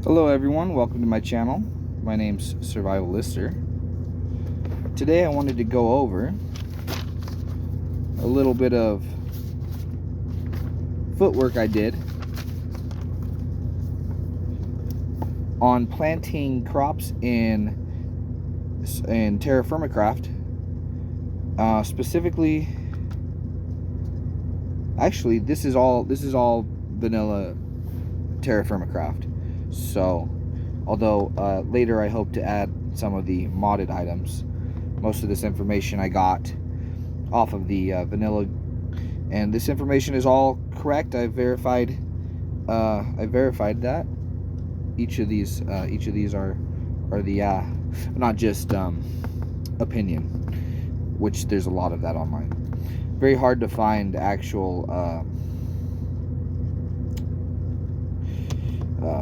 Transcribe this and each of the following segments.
Hello everyone, welcome to my channel. My name's Survivalister. Today I wanted to go over a little bit of footwork I did on planting crops in Terrafirmacraft. Specifically, actually this is all vanilla Terrafirmacraft. So, although later I hope to add some of the modded items, most of this information I got off of the vanilla, and this information is all correct. I verified that each of these are the not just opinion, which there's a lot of that online. Very hard to find actual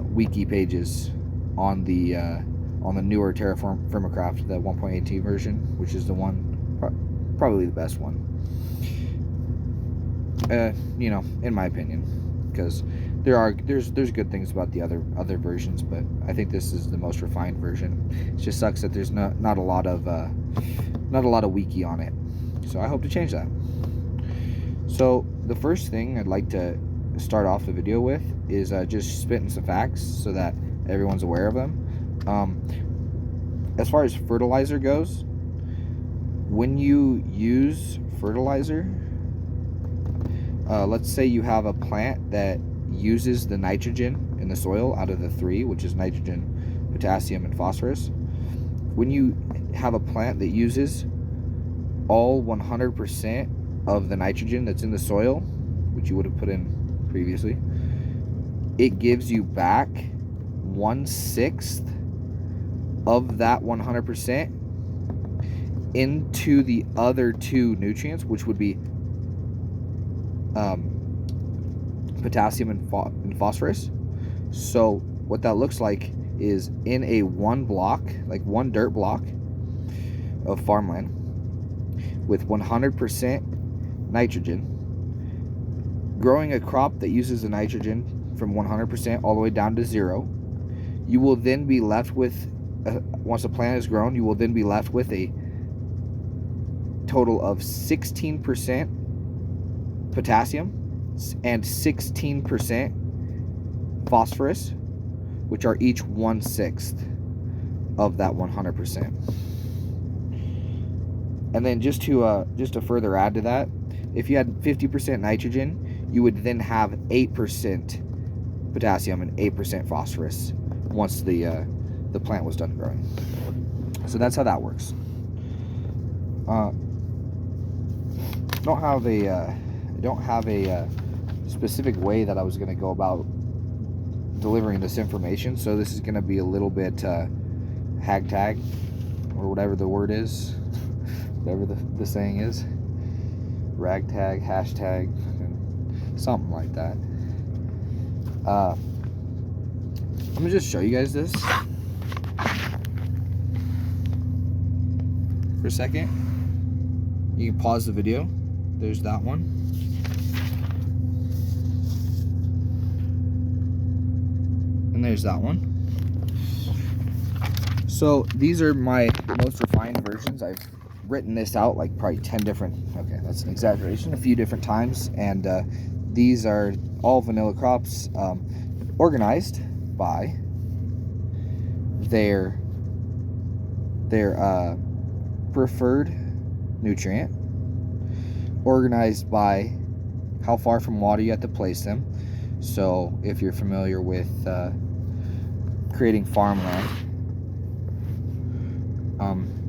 wiki pages on the newer Terrafirmacraft, the 1.18 version, which is the one, probably the best one. You know, in my opinion, because there's good things about the other versions, but I think this is the most refined version. It just sucks that there's not a lot of wiki on it. So I hope to change that. So the first thing I'd like to start off the video with is just spitting some facts so that everyone's aware of them. As far as fertilizer goes, when you use fertilizer, let's say you have a plant that uses the nitrogen in the soil out of the three, which is nitrogen, potassium, and phosphorus. When you have a plant that uses all 100% of the nitrogen that's in the soil, which you would have put in previously, it gives you back 1/6 of that 100% into the other two nutrients, which would be potassium and phosphorus. So what that looks like is in a one dirt block of farmland with 100% nitrogen, growing a crop that uses the nitrogen from 100% all the way down to 0, you will then be left with, once the plant is grown, you will then be left with a total of 16% potassium and 16% phosphorus, which are each 1/6 of that 100%. And then just to further add to that, if you had 50% nitrogen, you would then have 8% potassium and 8% phosphorus once the plant was done growing. So that's how that works. I don't have a specific way that I was going to go about delivering this information, so this is going to be a little bit hagtag, or whatever the word is, whatever the saying is, ragtag, hashtag, something like that. I'm gonna just show you guys this for a second. You can pause the video. There's that one. And there's that one. So these are my most refined versions. I've written this out like probably 10 different, okay, that's an exaggeration, a few different times, and these are all vanilla crops, organized by their preferred nutrient, organized by how far from water you have to place them. So if you're familiar with creating farmland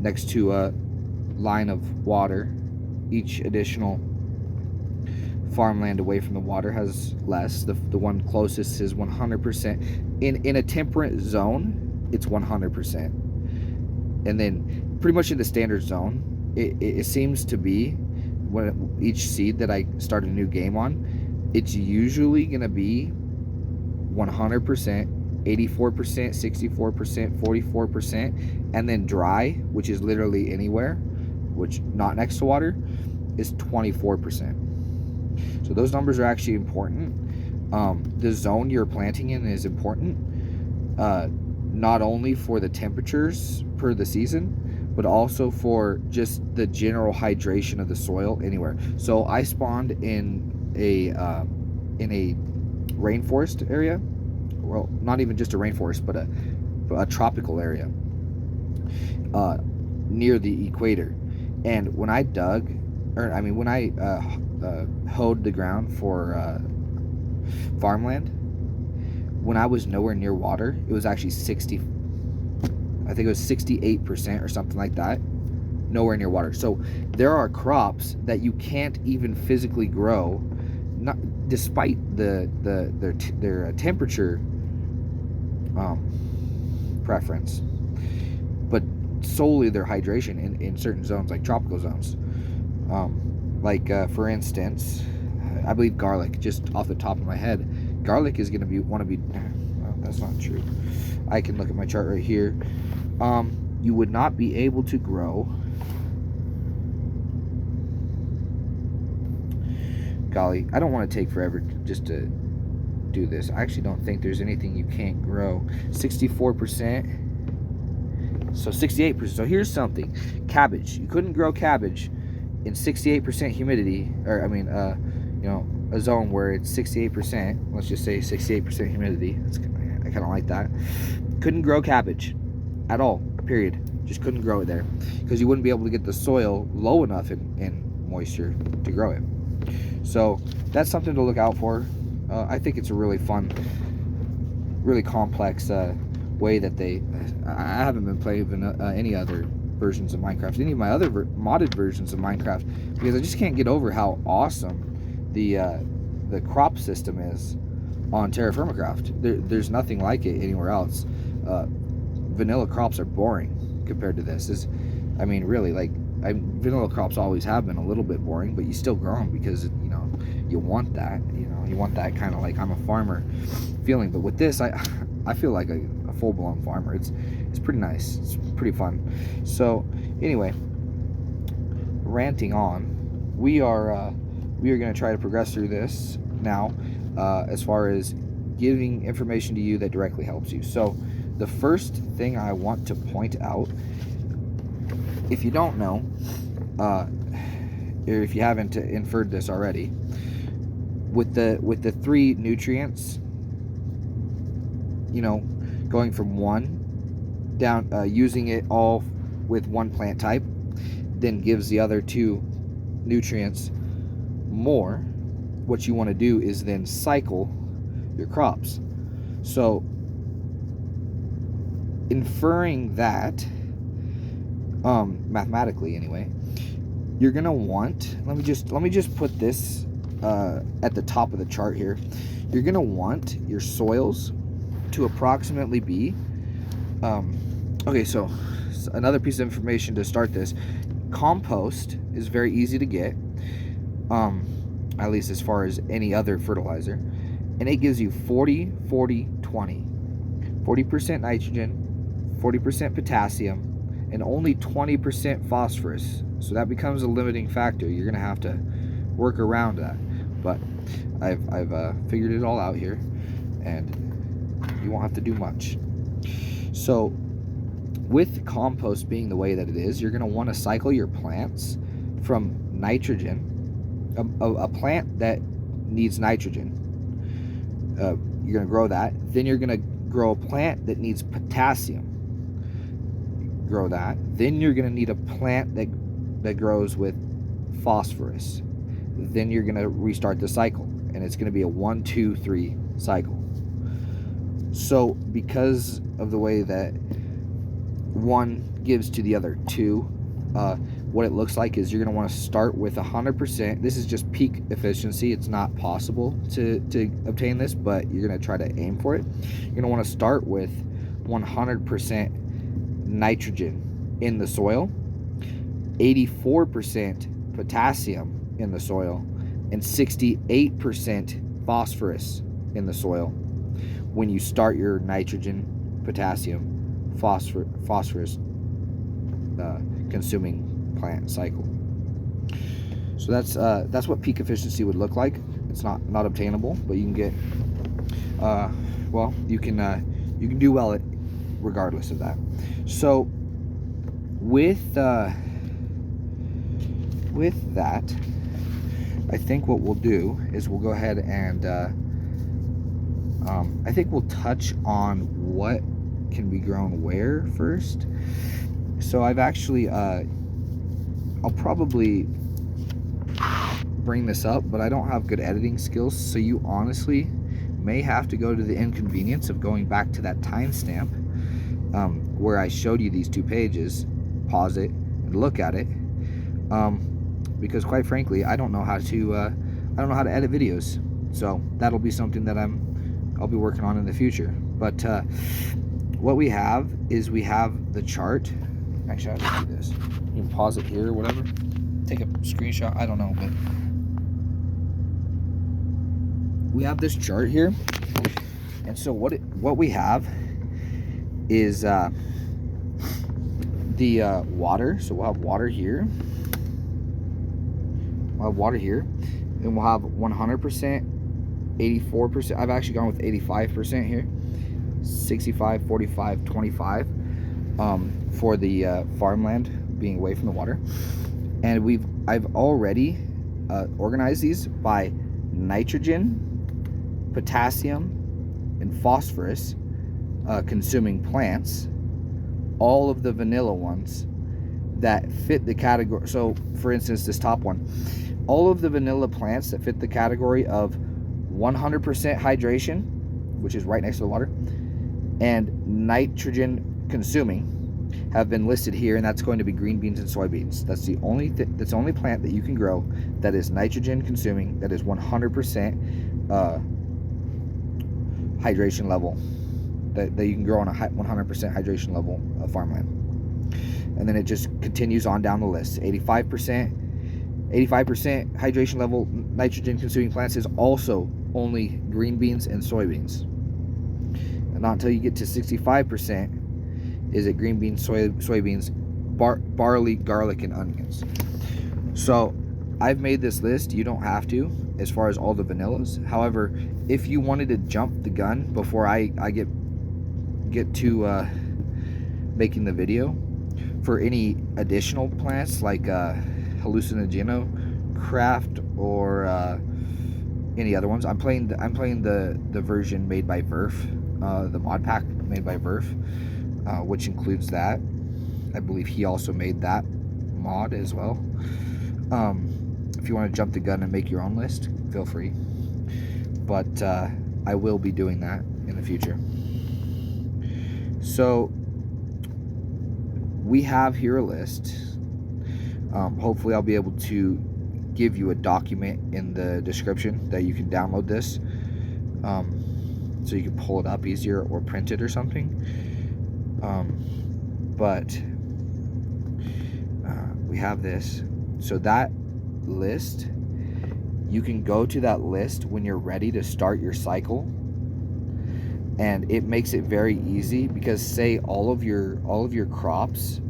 next to a line of water, each additional farmland away from the water has less. The one closest is 100%. In a temperate zone, it's 100%. And then pretty much in the standard zone, it seems to be, when each seed that I start a new game on, it's usually going to be 100%, 84%, 64%, 44%, and then dry, which is literally anywhere, which not next to water, is 24%. So those numbers are actually important. The zone you're planting in is important. not only for the temperatures per the season, but also for just the general hydration of the soil anywhere. So I spawned in a rainforest area. Well, not even just a rainforest, but a tropical area near the equator. And when I dug, when I hoed the ground for farmland, when I was nowhere near water, it was actually 68% or something like that, nowhere near water. So there are crops that you can't even physically grow, not despite their temperature preference, but solely their hydration in certain zones, like tropical zones. For instance, I believe garlic, just off the top of my head, garlic is going to well, that's not true. I can look at my chart right here. You would not be able to grow, golly, I don't want to take forever just to do this. I actually don't think there's anything you can't grow. 64%, so 68%. So here's something. Cabbage, you couldn't grow cabbage in 68% humidity, or a zone where it's 68%, let's just say 68% humidity. I kind of like that. Couldn't grow cabbage at all, period. Just couldn't grow it there, because you wouldn't be able to get the soil low enough in moisture to grow it. So that's something to look out for. I think it's a really fun, really complex way that I haven't been playing any other versions of Minecraft, any of my other modded versions of Minecraft, because I just can't get over how awesome the crop system is on Terrafirmacraft. There's nothing like it anywhere else. Vanilla crops are boring compared to this. Really, vanilla crops always have been a little bit boring, but you still grow them because you want that. You want that kind of like I'm a farmer feeling. But with this, I feel like a full-blown farmer. It's pretty nice. It's pretty fun. So anyway, ranting on, we are going to try to progress through this now, as far as giving information to you that directly helps you. So the first thing I want to point out, if you don't know, or if you haven't inferred this already, with the 3 nutrients, going from 1 down, using it all with 1 plant type, then gives the other 2 nutrients more. What you want to do is then cycle your crops. So inferring that, mathematically anyway, you're gonna want, let me just put this at the top of the chart here. You're gonna want your soils to approximately be okay, so another piece of information to start this: compost is very easy to get, at least as far as any other fertilizer, and it gives you 40 40 20, 40% nitrogen, 40% potassium, and only 20% phosphorus. So that becomes a limiting factor. You're gonna have to work around that, but I've figured it all out here, and you won't have to do much. So with compost being the way that it is, you're gonna want to cycle your plants from nitrogen, a plant that needs nitrogen, you're gonna grow that. Then you're gonna grow a plant that needs potassium, grow that. Then you're gonna need a plant that grows with phosphorus. Then you're gonna restart the cycle, and it's gonna be a 1 2 3 cycle. So because of the way that 1 gives to the other 2, what it looks like is you're going to want to start with 100%. This is just peak efficiency. It's not possible to obtain this, but you're going to try to aim for it. You're going to want to start with 100% nitrogen in the soil, 84% potassium in the soil, and 68% phosphorus in the soil when you start your nitrogen, potassium, phosphorus consuming plant cycle. So that's what peak efficiency would look like. It's not obtainable, but you can get You can do well regardless of that. So with that, I think what we'll do is we'll go ahead and I think we'll touch on what can be grown where first. So I've actually I'll probably bring this up, but I don't have good editing skills, so you honestly may have to go to the inconvenience of going back to that timestamp where I showed you these 2 pages, pause it and look at it, because quite frankly I don't know how to edit videos. So that'll be something that I'll be working on in the future. But what we have is we have the chart. Actually, I'll just do this. You can pause it here or whatever, take a screenshot, I don't know, but we have this chart here. And so what we have is the water. So we'll have water here. We'll have water here, and we'll have 100%, 84%. I've actually gone with 85% here. 65, 45, 25 for the farmland being away from the water. And I've already organized these by nitrogen, potassium, and phosphorus consuming plants, all of the vanilla ones that fit the category. So for instance, this top one, all of the vanilla plants that fit the category of 100% hydration, which is right next to the water, and nitrogen consuming have been listed here, and that's going to be green beans and soybeans. That's the only plant that you can grow that is nitrogen consuming, that is 100% hydration level, that you can grow on a 100% hydration level of farmland. And then it just continues on down the list. 85% hydration level nitrogen consuming plants is also only green beans and soybeans. And not until you get to 65% is it green beans, soybeans, barley, garlic, and onions. So I've made this list. You don't have to, as far as all the vanillas. However, if you wanted to jump the gun before I get to making the video, for any additional plants like Hallucinogeno-craft or any other ones, I'm playing the version made by Verph, the mod pack made by Verph, which includes that. I believe he also made that mod as well. If you want to jump the gun and make your own list, feel free. But I will be doing that in the future. So we have here a list. Hopefully I'll be able to give you a document in the description that you can download this, so you can pull it up easier or print it or something. But we have this. So that list, you can go to that list when you're ready to start your cycle, and it makes it very easy, because say all of your crops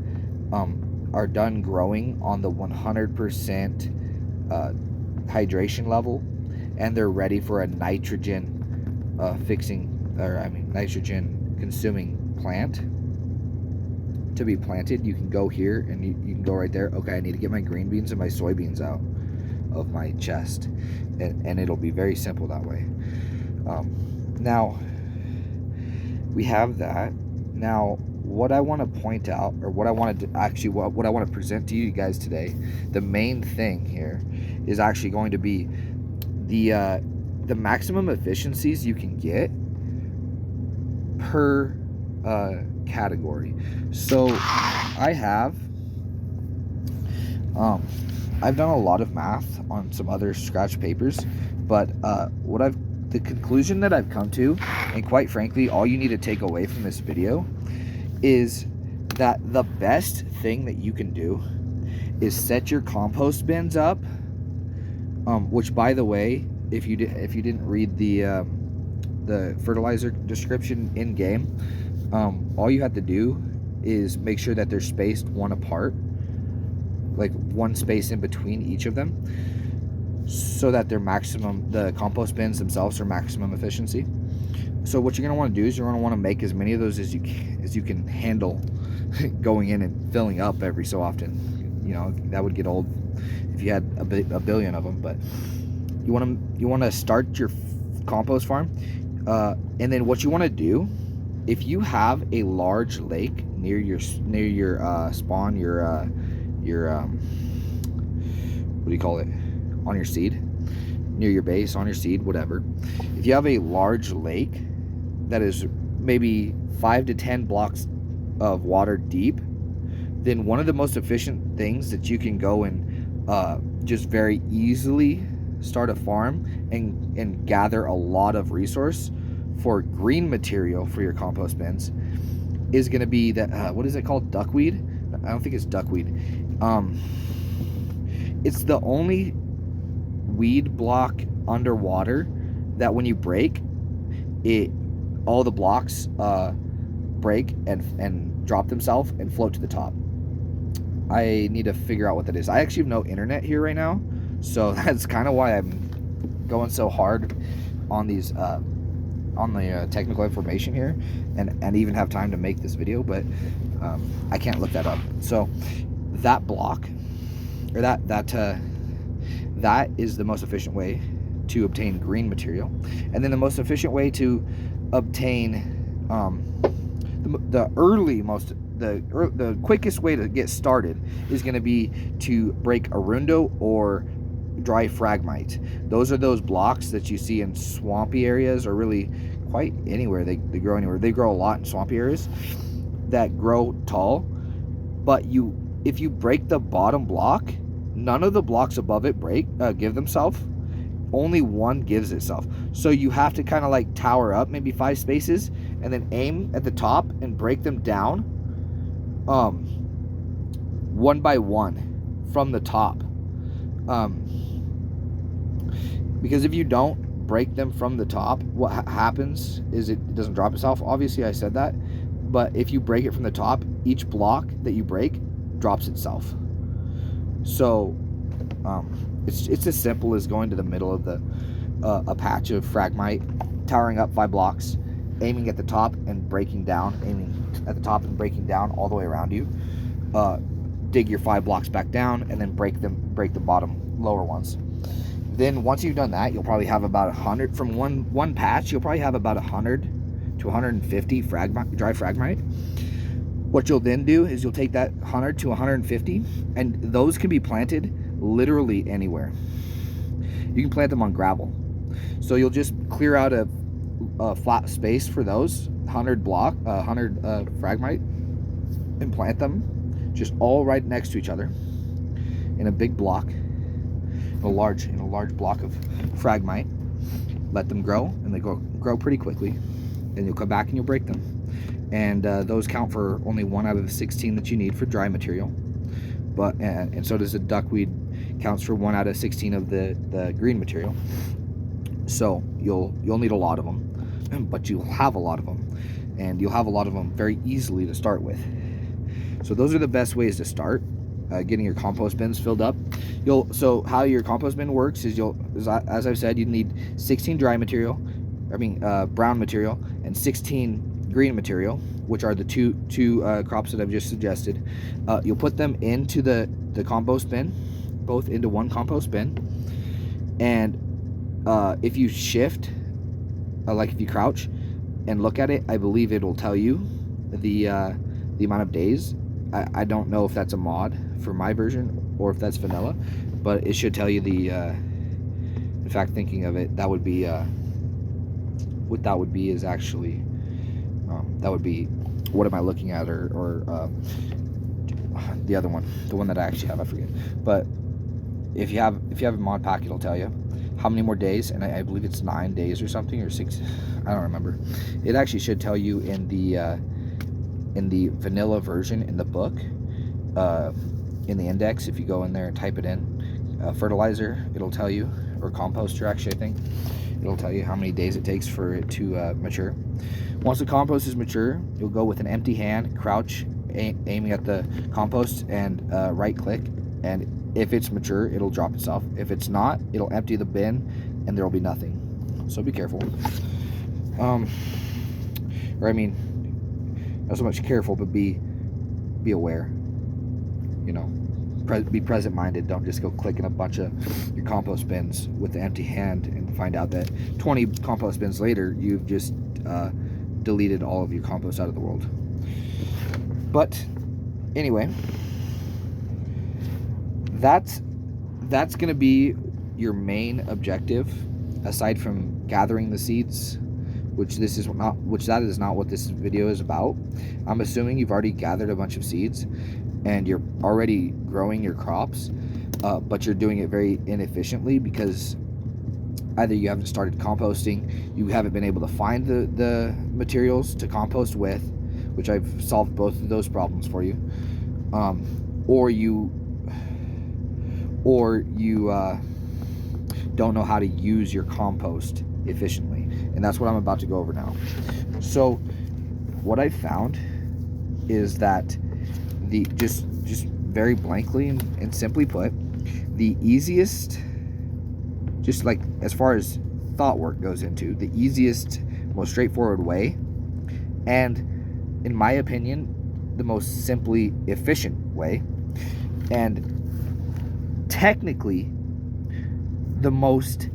are done growing on the 100% hydration level, and they're ready for a nitrogen nitrogen consuming plant to be planted. You can go here and you can go right there. Okay, I need to get my green beans and my soybeans out of my chest, and it'll be very simple that way. Now we have that. Now what I want to point out, or what I want to present to you guys today, the main thing here is actually going to be the maximum efficiencies you can get per category. So I've done a lot of math on some other scratch papers, but the conclusion that I've come to, and quite frankly all you need to take away from this video, is that the best thing that you can do is set your compost bins up, which, by the way, if you didn't read the fertilizer description in game, all you have to do is make sure that they're spaced one apart, like one space in between each of them, so that the compost bins themselves are maximum efficiency. So what you're going to want to do is you're going to want to make as many of those as you can handle going in and filling up every so often. You know, that would get old if you had a billion of them. But you want to start your compost farm, and then what you want to do, if you have a large lake near your spawn, your what do you call it, on your seed, near your base, on your seed, whatever. If you have a large lake that is maybe 5 to 10 blocks of water deep, then one of the most efficient things that you can go and just very easily start a farm and gather a lot of resource for green material for your compost bins is going to be that what is it called, duckweed? I don't think it's duckweed. It's the only weed block underwater that when you break it, all the blocks break and drop themselves and float to the top. I need to figure out what that is. I actually have no internet here right now, so that's kind of why I'm going so hard on these on the technical information here, and even have time to make this video, but I can't look that up. So that block, or that is the most efficient way to obtain green material. And then the most efficient way to obtain the quickest way to get started is going to be to break arundo or dry fragmite. Those are those blocks that you see in swampy areas, or really quite anywhere. They grow anywhere. They grow a lot in swampy areas that grow tall, but if you break the bottom block, none of the blocks above it give themselves. Only one gives itself. So you have to kind of like tower up maybe 5 spaces and then aim at the top and break them down one by one from the top. Because if you don't break them from the top, what happens is it doesn't drop itself. Obviously I said that, but if you break it from the top, each block that you break drops itself. So it's as simple as going to the middle of a patch of fragmite, towering up 5 blocks, aiming at the top and breaking down, aiming at the top and breaking down all the way around you. Dig your 5 blocks back down, and then break the bottom lower ones. Then once you've done that, you'll probably have about 100 from one patch. You'll probably have about 100 to 150 dry fragmite. What you'll then do is you'll take that 100 to 150, and those can be planted literally anywhere. You can plant them on gravel. So you'll just clear out a flat space for those 100 fragmite and plant them just all right next to each other in a big block, in a large block of fragmite. Let them grow, and they grow pretty quickly. Then you'll come back and you'll break them. And those count for only 1 out of the 16 that you need for dry material. But and so does the duckweed, counts for 1 out of 16 of the green material. So you'll need a lot of them, but you'll have a lot of them, and you'll have a lot of them very easily to start with. So those are the best ways to start getting your compost bins filled up. So how your compost bin works is as I've said, you need 16 dry material, brown material, and 16 green material, which are the two crops that I've just suggested. You'll put them into the compost bin, both into one compost bin, and if you shift, like if you crouch and look at it, I believe it'll tell you the amount of days. I don't know if that's a mod for my version or if that's vanilla, but it should tell you in fact, thinking of it, that would be what that would be is actually that would be, what am I looking at, or the other one, the one that I actually have, I forget. But if you have a mod pack, it'll tell you how many more days, and I believe it's 9 days or something, or 6, I don't remember. It actually should tell you in the vanilla version in the book, in the index. If you go in there and type it in, fertilizer, it'll tell you, or composter actually, I think, it'll tell you how many days it takes for it to mature. Once the compost is mature, you'll go with an empty hand, crouch, aiming at the compost, and right click, and if it's mature, it'll drop itself. If it's not, it'll empty the bin and there'll be nothing. So be careful. or I mean, not so much careful, but be aware. You know, be present-minded. Don't just go clicking a bunch of your compost bins with the empty hand and find out that 20 compost bins later you've just deleted all of your compost out of the world. But anyway, that's going to be your main objective, aside from gathering the seeds, which that is not what this video is about. I'm assuming you've already gathered a bunch of seeds and you're already growing your crops, but you're doing it very inefficiently because either you haven't started composting, you haven't been able to find the materials to compost with, which I've solved both of those problems for you, or you don't know how to use your compost efficiently, and that's what I'm about to go over now. So what I found is that just very blankly and simply put, the easiest, just like as far as thought work goes into, the easiest, most straightforward way, and in my opinion the most simply efficient way, and technically the most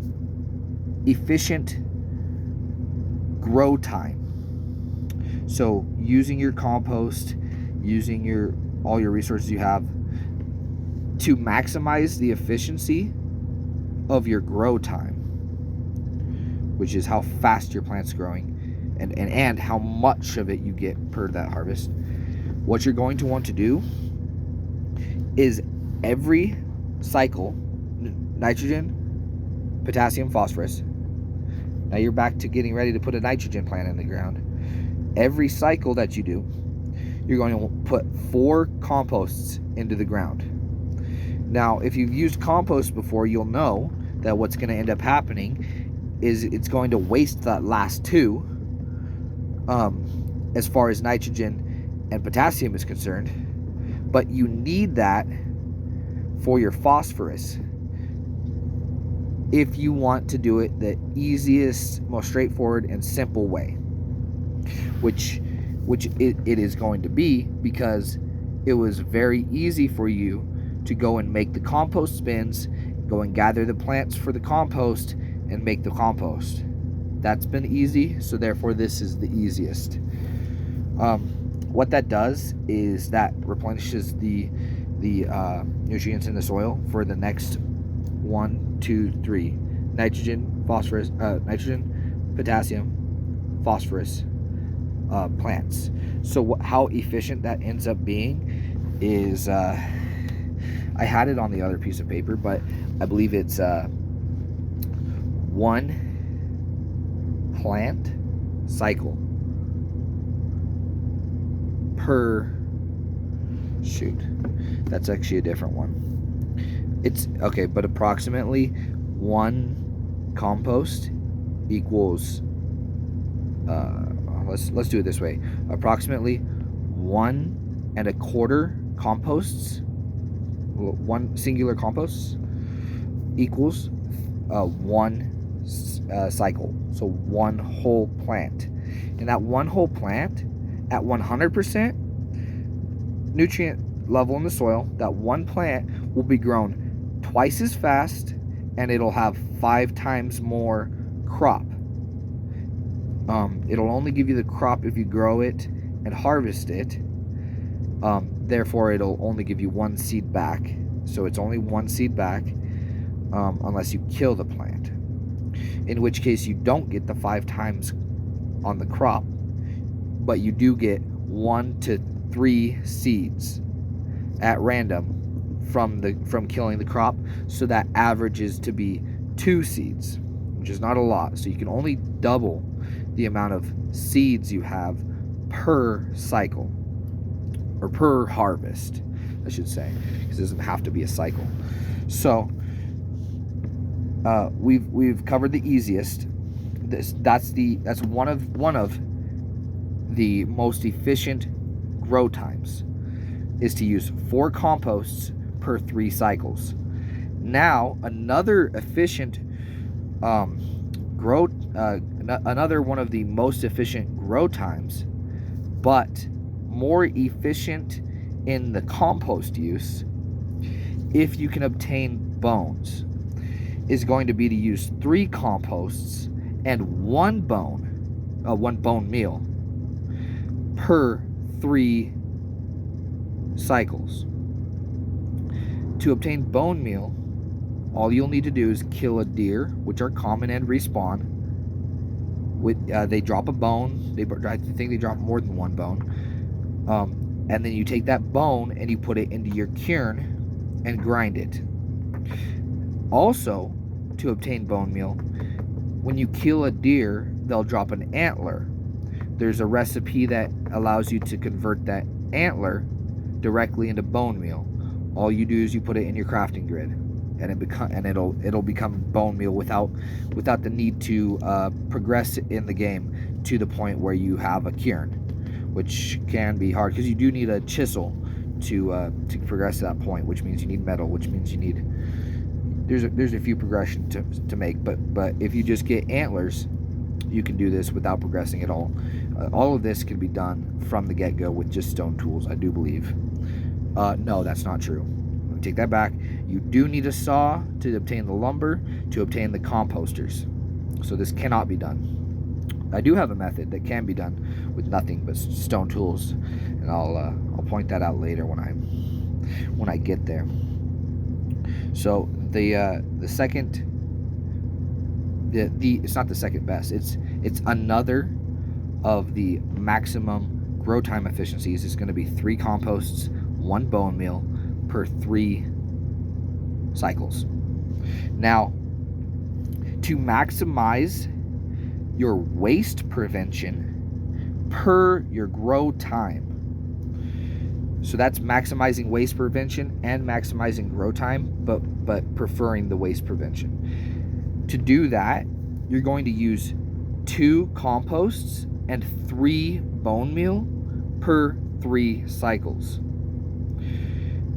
efficient grow time. So using your compost, using all your resources you have to maximize the efficiency of your grow time, which is how fast your plant's growing and how much of it you get per that harvest. What you're going to want to do is every cycle, nitrogen, potassium, phosphorus. Now you're back to getting ready to put a nitrogen plant in the ground. Every cycle that you do, you're going to put 4 composts into the ground. Now, if you've used compost before, you'll know that what's going to end up happening is it's going to waste that last 2, as far as nitrogen and potassium is concerned. But you need that for your phosphorus if you want to do it the easiest, most straightforward and simple way, which it is going to be, because it was very easy for you to go and make the compost bins, go and gather the plants for the compost and make the compost. That's been easy, so therefore this is the easiest. What that does is that replenishes the nutrients in the soil for the next 1, 2, 3 nitrogen, phosphorus, nitrogen, potassium, phosphorus plants. So how efficient that ends up being is, I had it on the other piece of paper, but I believe it's 1 plant cycle per, shoot, that's actually a different one. It's okay, but approximately 1 compost equals, let's do it this way. Approximately 1 1/4 composts, 1 singular compost equals 1 cycle. So 1 whole plant, and that 1 whole plant at 100% nutrient level in the soil, that 1 plant will be grown twice as fast, and it'll have 5 times more crop. It'll only give you the crop if you grow it and harvest it. Therefore, it'll only give you 1 seed back. So it's only 1 seed back, unless you kill the plant, in which case you don't get the 5 times on the crop, but you do get 1 to 3 seeds at random from killing the crop. So that averages to be 2 seeds, which is not a lot. So you can only double the amount of seeds you have per cycle, or per harvest, I should say, because it doesn't have to be a cycle. So we've covered the easiest. That's one of the most efficient grow times, is to use 4 composts per 3 cycles. Now another efficient another one of the most efficient grow times, but more efficient in the compost use, if you can obtain bones, is going to be to use 3 composts and one bone meal per 3 cycles. To obtain bone meal, all you'll need to do is kill a deer, which are common and respawn. They drop a bone. I think they drop more than one bone. And then you take that bone and you put it into your quern and grind it. Also, to obtain bone meal, when you kill a deer, they'll drop an antler. There's a recipe that allows you to convert that antler directly into bone meal. All you do is you put it in your crafting grid, and it'll become bone meal without the need to progress in the game to the point where you have a quern, which can be hard because you do need a chisel to progress to that point, which means you need metal, which means you need there's a few progressions to make, but if you just get antlers, you can do this without progressing at all. All of this can be done from the get-go with just stone tools, I do believe. No, that's not true. Let me take that back. You do need a saw to obtain the lumber, to obtain the composters. So this cannot be done. I do have a method that can be done with nothing but stone tools, and I'll point that out later when I get there. So the second, it's not the second best. It's another of the maximum grow time efficiencies. It's going to be 3 composts, 1 bone meal per 3 cycles. Now, to maximize your waste prevention per your grow time, so that's maximizing waste prevention and maximizing grow time, but preferring the waste prevention. To do that, you're going to use 2 composts and 3 bone meal per 3 cycles.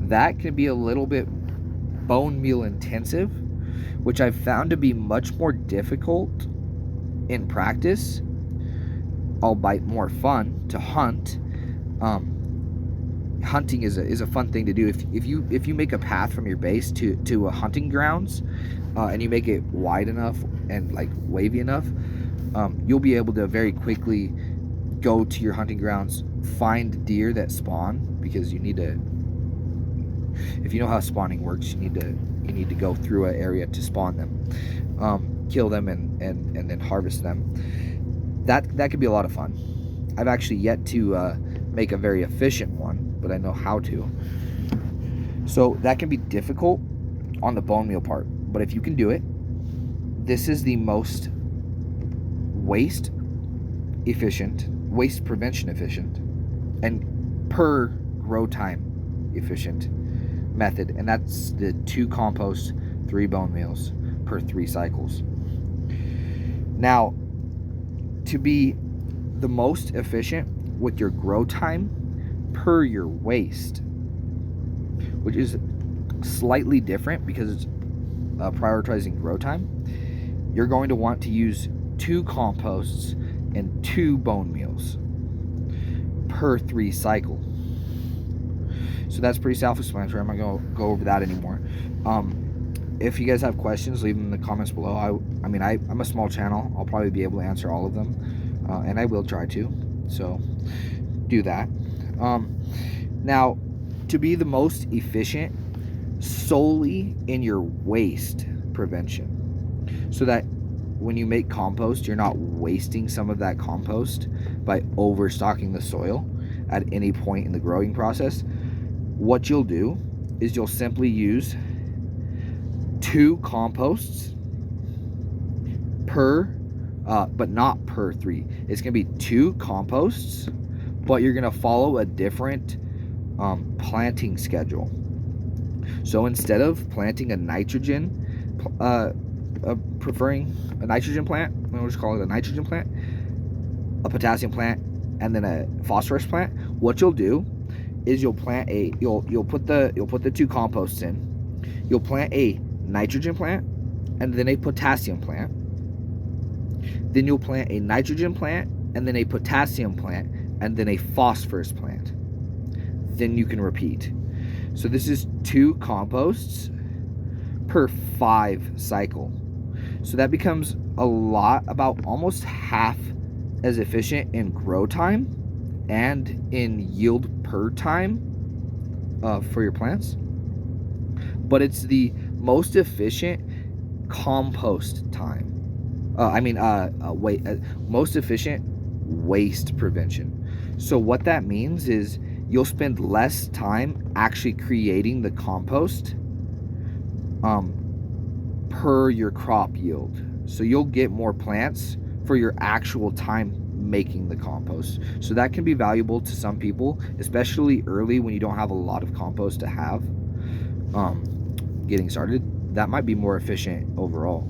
That can be a little bit bone meal intensive, which I've found to be much more difficult in practice, albeit more fun to hunt. Hunting is a fun thing to do. If you make a path from your base to a hunting grounds, and you make it wide enough and like wavy enough, you'll be able to very quickly go to your hunting grounds, find deer that spawn, because you need to. If you know how spawning works, you need to go through an area to spawn them, kill them, and then harvest them. That could be a lot of fun. I've actually yet to make a very efficient one, but I know how to. So that can be difficult on the bone meal part, but if you can do it, this is the most waste prevention efficient, and per grow time efficient method, and that's the 2 composts, 3 bone meals per 3 cycles. Now, to be the most efficient with your grow time per your waste, which is slightly different because it's prioritizing grow time, you're going to want to use 2 composts and 2 bone meals per 3 cycle. So that's pretty self-explanatory. I'm not going to go over that anymore. If you guys have questions, leave them in the comments below. I'm a small channel. I'll probably be able to answer all of them, and I will try to. So do that. Now, to be the most efficient solely in your waste prevention, so that when you make compost, you're not wasting some of that compost by overstocking the soil at any point in the growing process, what you'll do is you'll simply use 2 composts per, but not per 3. It's going to be 2 composts, but you're going to follow a different planting schedule. So instead of planting a nitrogen, preferring a nitrogen plant, we'll just call it a nitrogen plant, a potassium plant, and then a phosphorus plant, what you'll do is you'll plant you'll put the 2 composts in, you'll plant a nitrogen plant and then a potassium plant, Then you'll plant a nitrogen plant, and then a potassium plant, and then a phosphorus plant. Then you can repeat. So this is 2 composts per 5 cycle. So that becomes a lot, about almost half as efficient in grow time and in yield per time for your plants. But it's the most efficient compost time. Most efficient waste prevention. So what that means is you'll spend less time actually creating the compost per your crop yield. So you'll get more plants for your actual time making the compost. So that can be valuable to some people, especially early when you don't have a lot of compost to have getting started. That might be more efficient overall.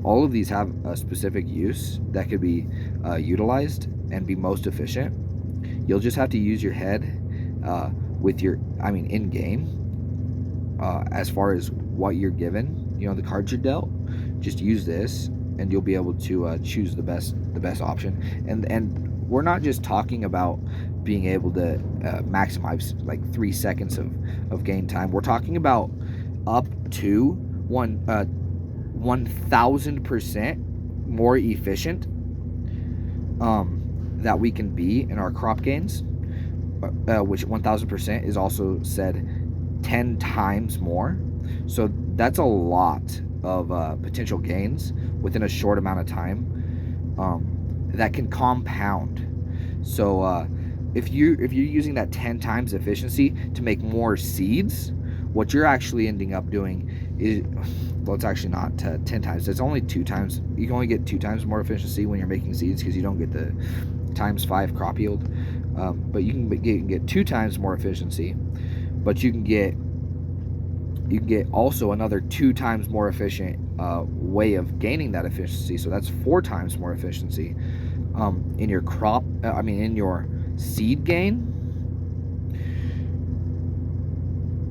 All of these have a specific use that could be utilized and be most efficient. You'll just have to use your head in game, as far as what you're given, the cards you're dealt. Just use this and you'll be able to choose the best option. And we're not just talking about being able to maximize like 3 seconds of game time. We're talking about up to 1000% more efficient that we can be in our crop gains, which 1000% is also said 10 times more. So that's a lot of potential gains within a short amount of time that can compound. So if you're using that 10 times efficiency to make more seeds, what you're actually ending up doing is, well, it's actually not 10 times. It's only 2 times. You can only get 2 times more efficiency when you're making seeds because you don't get the times 5 crop yield. But you can get 2 times more efficiency, but you can get also another 2 times more efficient way of gaining that efficiency. So that's 4 times more efficiency in your crop. In your seed gain,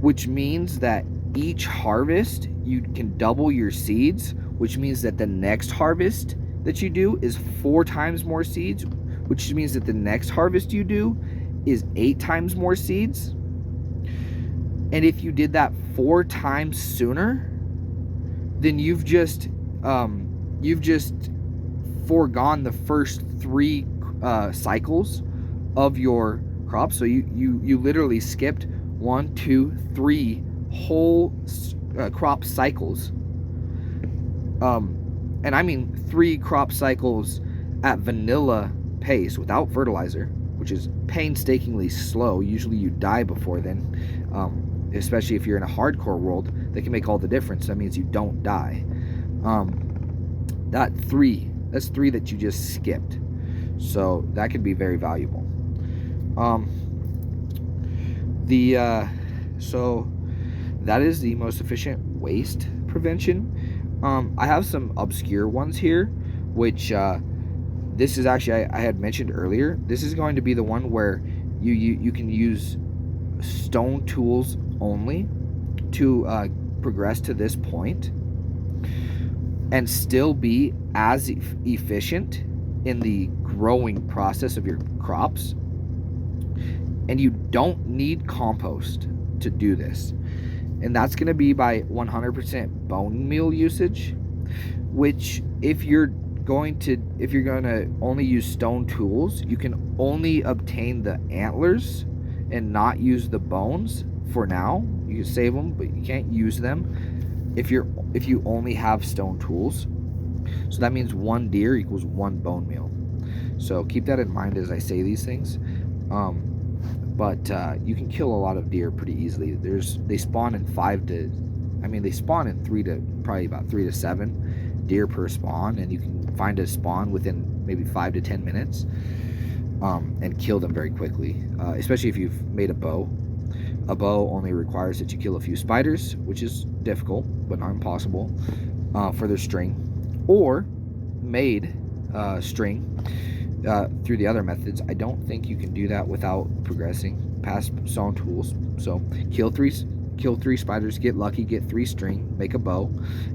which means that each harvest you can double your seeds, which means that the next harvest that you do is 4 times more seeds, which means that the next harvest you do is 8 times more seeds. And if you did that 4 times sooner, then you've just foregone the first 3 cycles of your crop. So you literally skipped 1, 2, 3 whole crop cycles. And I mean 3 crop cycles at vanilla pace without fertilizer, which is painstakingly slow. Usually you die before then, especially if you're in a hardcore world. That can make all the difference. That means you don't die. That's 3 that you just skipped. So that could be very valuable. So that is the most efficient waste prevention. I have some obscure ones here, which this is actually, I had mentioned earlier. This is going to be the one where you can use stone tools only to progress to this point and still be as efficient in the growing process of your crops. And you don't need compost to do this. And that's going to be by 100% bone meal usage, which if you're going to only use stone tools, you can only obtain the antlers and not use the bones for now. You can save them, but you can't use them if you only have stone tools. So that means 1 deer equals 1 bone meal. So keep that in mind as I say these things. But you can kill a lot of deer pretty easily. They spawn in 3 to probably about 3 to 7 deer per spawn, and you can find a spawn within maybe 5 to 10 minutes and kill them very quickly, especially if you've made a bow. A bow only requires that you kill a few spiders, which is difficult but not impossible, for their string, or made string through the other methods. I don't think you can do that without progressing past stone tools. So kill three spiders, get lucky, get 3 string, make a bow,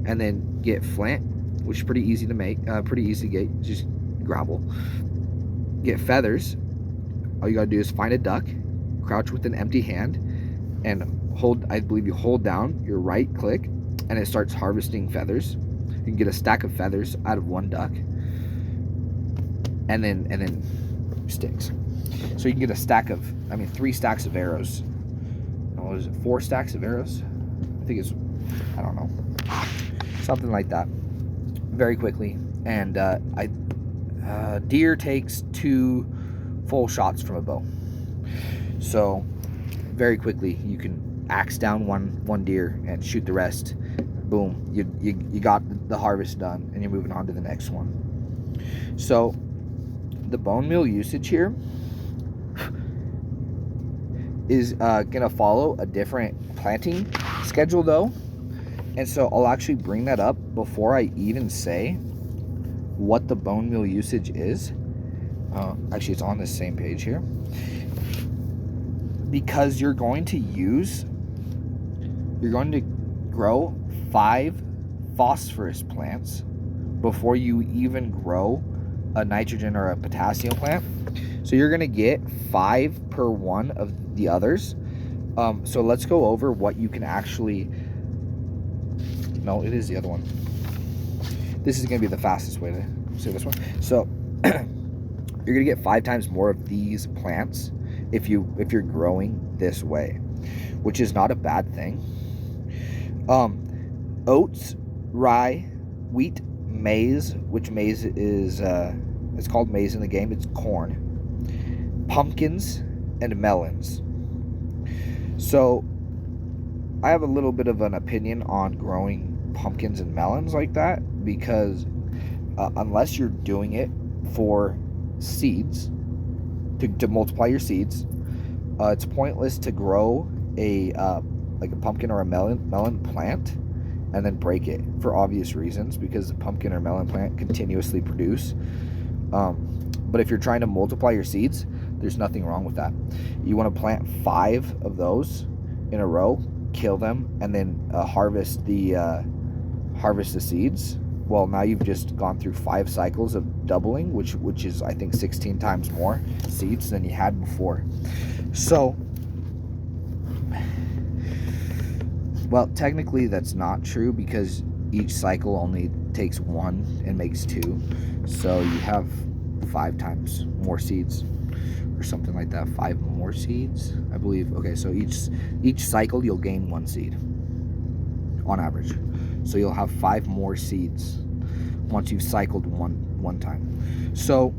and then get flint which is pretty easy to make, pretty easy to get, just gravel. Get feathers. All you gotta do is find a duck, crouch with an empty hand, and hold, I believe you hold down your right click, and it starts harvesting feathers. You can get a stack of feathers out of one duck, and then sticks. So you can get a stack of, 3 stacks of arrows. What is it, 4 stacks of arrows? I think it's, I don't know, something like that, very quickly. And deer takes 2 full shots from a bow. So very quickly you can axe down one deer and shoot the rest. Boom, you got the harvest done, and you're moving on to the next one. So the bone meal usage here is gonna follow a different planting schedule though, and so I'll actually bring that up before I even say what the bone meal usage is. Actually, it's on this same page here, because you're going to grow 5 phosphorus plants before you even grow a nitrogen or a potassium plant. So you're gonna get 5 per one of the others. So let's go over what you can actually, no, it is the other one. This is gonna be the fastest way to say this one. So you're gonna get 5 times more of these plants if you're growing this way, which is not a bad thing. Oats, rye, wheat, maize, which maize is it's called maize in the game, it's corn, pumpkins, and melons. So I have a little bit of an opinion on growing pumpkins and melons like that, because unless you're doing it for seeds, to multiply your seeds, it's pointless to grow like a pumpkin or a melon plant and then break it, for obvious reasons, because the pumpkin or melon plant continuously produce. But if you're trying to multiply your seeds, there's nothing wrong with that. You want to plant 5 of those in a row, kill them, and then harvest the seeds. Well, now you've just gone through 5 cycles of doubling, which is, I think, 16 times more seeds than you had before. So, well, technically that's not true, because each cycle only takes 1 and makes 2. So you have 5 times more seeds, or something like that. 5 more seeds, I believe. Okay, so each cycle you'll gain 1 seed on average. So you'll have 5 more seeds once you've cycled one time. So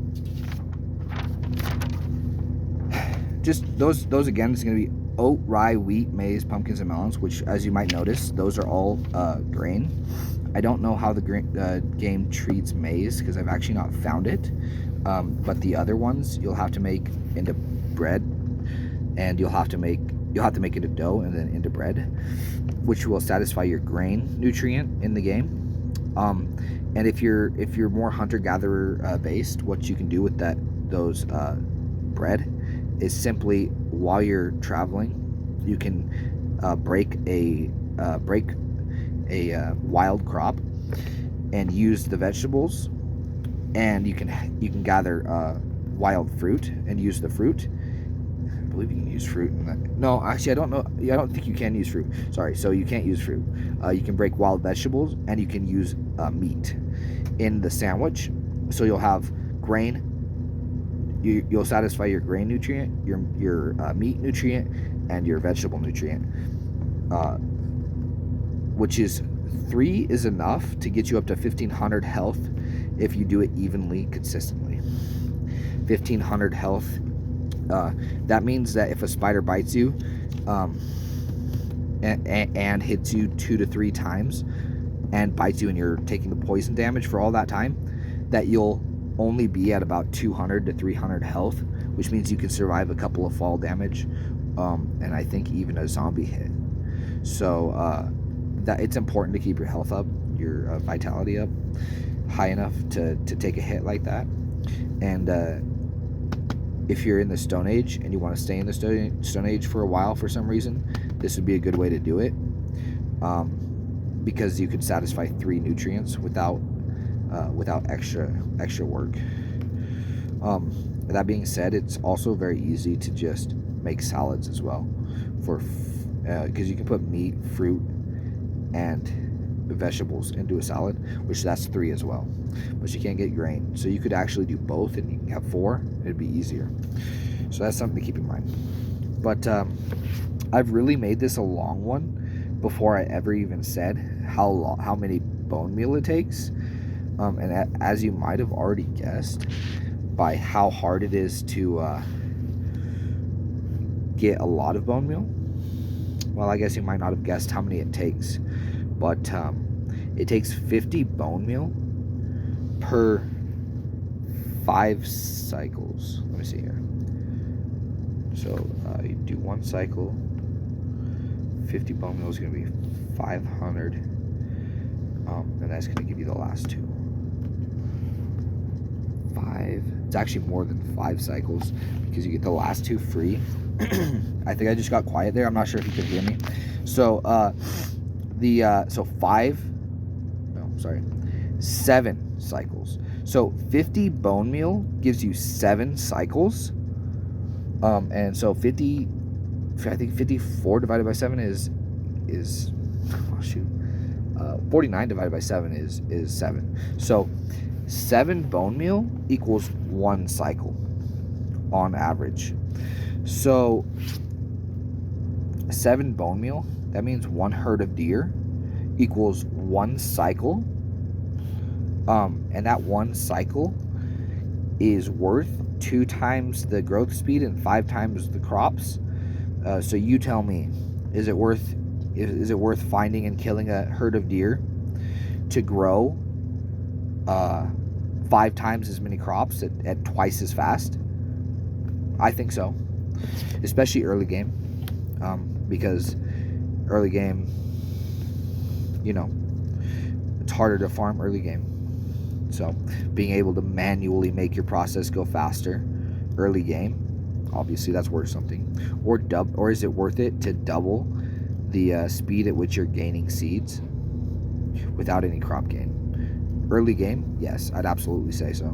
just those again is going to be oat, rye, wheat, maize, pumpkins, and melons, which, as you might notice, those are all grain. I don't know how the game treats maize, because I've actually not found it. But the other ones you'll have to make into bread, and you'll have to make into dough and then into bread, which will satisfy your grain nutrient in the game. And if you're more hunter-gatherer based, what you can do with those bread is simply, while you're traveling, you can break a wild crop and use the vegetables, and you can gather wild fruit and use the fruit. I believe you can use fruit in that. No, actually, I don't know. I don't think you can use fruit. Sorry, so you can't use fruit. You can break wild vegetables, and you can use meat in the sandwich. So you'll have grain. You'll satisfy your grain nutrient, your meat nutrient, and your vegetable nutrient, which is 3 is enough to get you up to 1500 health if you do it evenly, consistently. 1500 health. That means that if a spider bites you and hits you 2 to 3 times and bites you, and you're taking the poison damage for all that time, that you'll only be at about 200 to 300 health, which means you can survive a couple of fall damage, and I think even a zombie hit. So that it's important to keep your health up, your vitality up, high enough to take a hit like that. And if you're in the Stone Age and you want to stay in the Stone Age for a while for some reason, this would be a good way to do it, because you could satisfy 3 nutrients without without extra work. That being said, it's also very easy to just make salads as well, because you can put meat, fruit, and vegetables into a salad, which that's 3 as well, but you can't get grain, so you could actually do both and you can have 4. It'd be easier. So that's something to keep in mind. But I've really made this a long one before I ever even said how many bone meal it takes, and as you might have already guessed by how hard it is to get a lot of bone meal. Well, I guess you might not have guessed how many it takes, but it takes 50 bone meal per 5 cycles. Let me see here. So you do 1 cycle, 50 bone meal is going to be 500, and that's going to give you the last 2. 5. It's actually more than 5 cycles because you get the last 2 free. I think I just got quiet there. I'm not sure if you could hear me. So so 7 cycles. So 50 bone meal gives you 7 cycles. And so 54 divided by 7 is 49 divided by 7 is 7. So 7 bone meal equals 1 cycle on average. So 7 bone meal, that means 1 herd of deer equals 1 cycle. And that 1 cycle is worth 2 times the growth speed and 5 times the crops. So you tell me, is it worth finding and killing a herd of deer to grow 5 times as many crops at twice as fast? I think so, especially early game, because early game, it's harder to farm early game. So being able to manually make your process go faster early game, obviously that's worth something. Or is it worth it to double the speed at which you're gaining seeds without any crop gain? Early game, yes, I'd absolutely say so,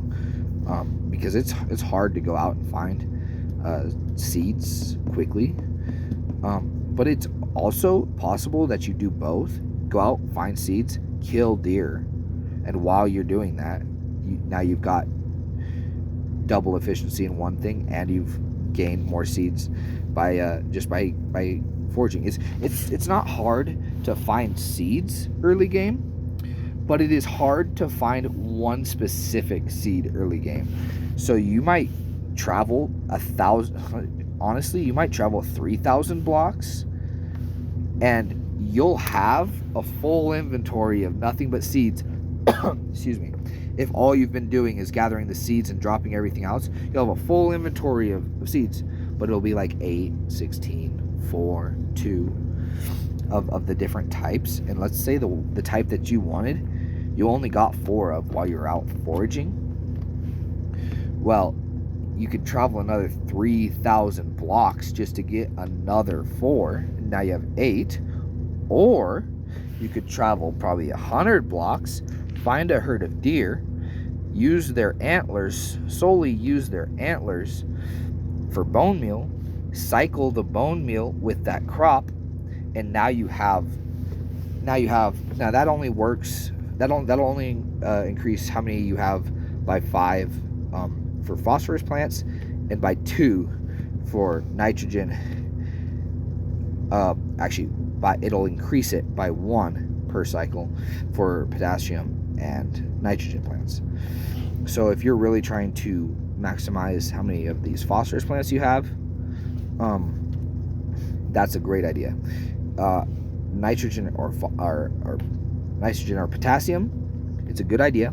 because it's hard to go out and find seeds quickly, but it's also possible that you do both. Go out, find seeds, kill deer, and while you're doing that, now you've got double efficiency in one thing, and you've gained more seeds by foraging. It's not hard to find seeds early game, but it is hard to find one specific seed early game. So you might travel 1,000. Honestly, you might travel 3,000 blocks, and you'll have a full inventory of nothing but seeds. Excuse me. If all you've been doing is gathering the seeds and dropping everything else, you'll have a full inventory of seeds, but it'll be like 8, 16, 4, 2 of the different types. And let's say the type that you wanted, you only got 4 of while you're out foraging. Well, you could travel another 3,000 blocks just to get another 4, and now you have 8. Or you could travel probably 100 blocks, find a herd of deer, solely use their antlers for bone meal, cycle the bone meal with that crop, and now that only works, that'll only increase how many you have by 5 for phosphorus plants, and by 2 for nitrogen. It'll increase it by 1 per cycle for potassium and nitrogen plants. So if you're really trying to maximize how many of these phosphorus plants you have, that's a great idea. Nitrogen or potassium, it's a good idea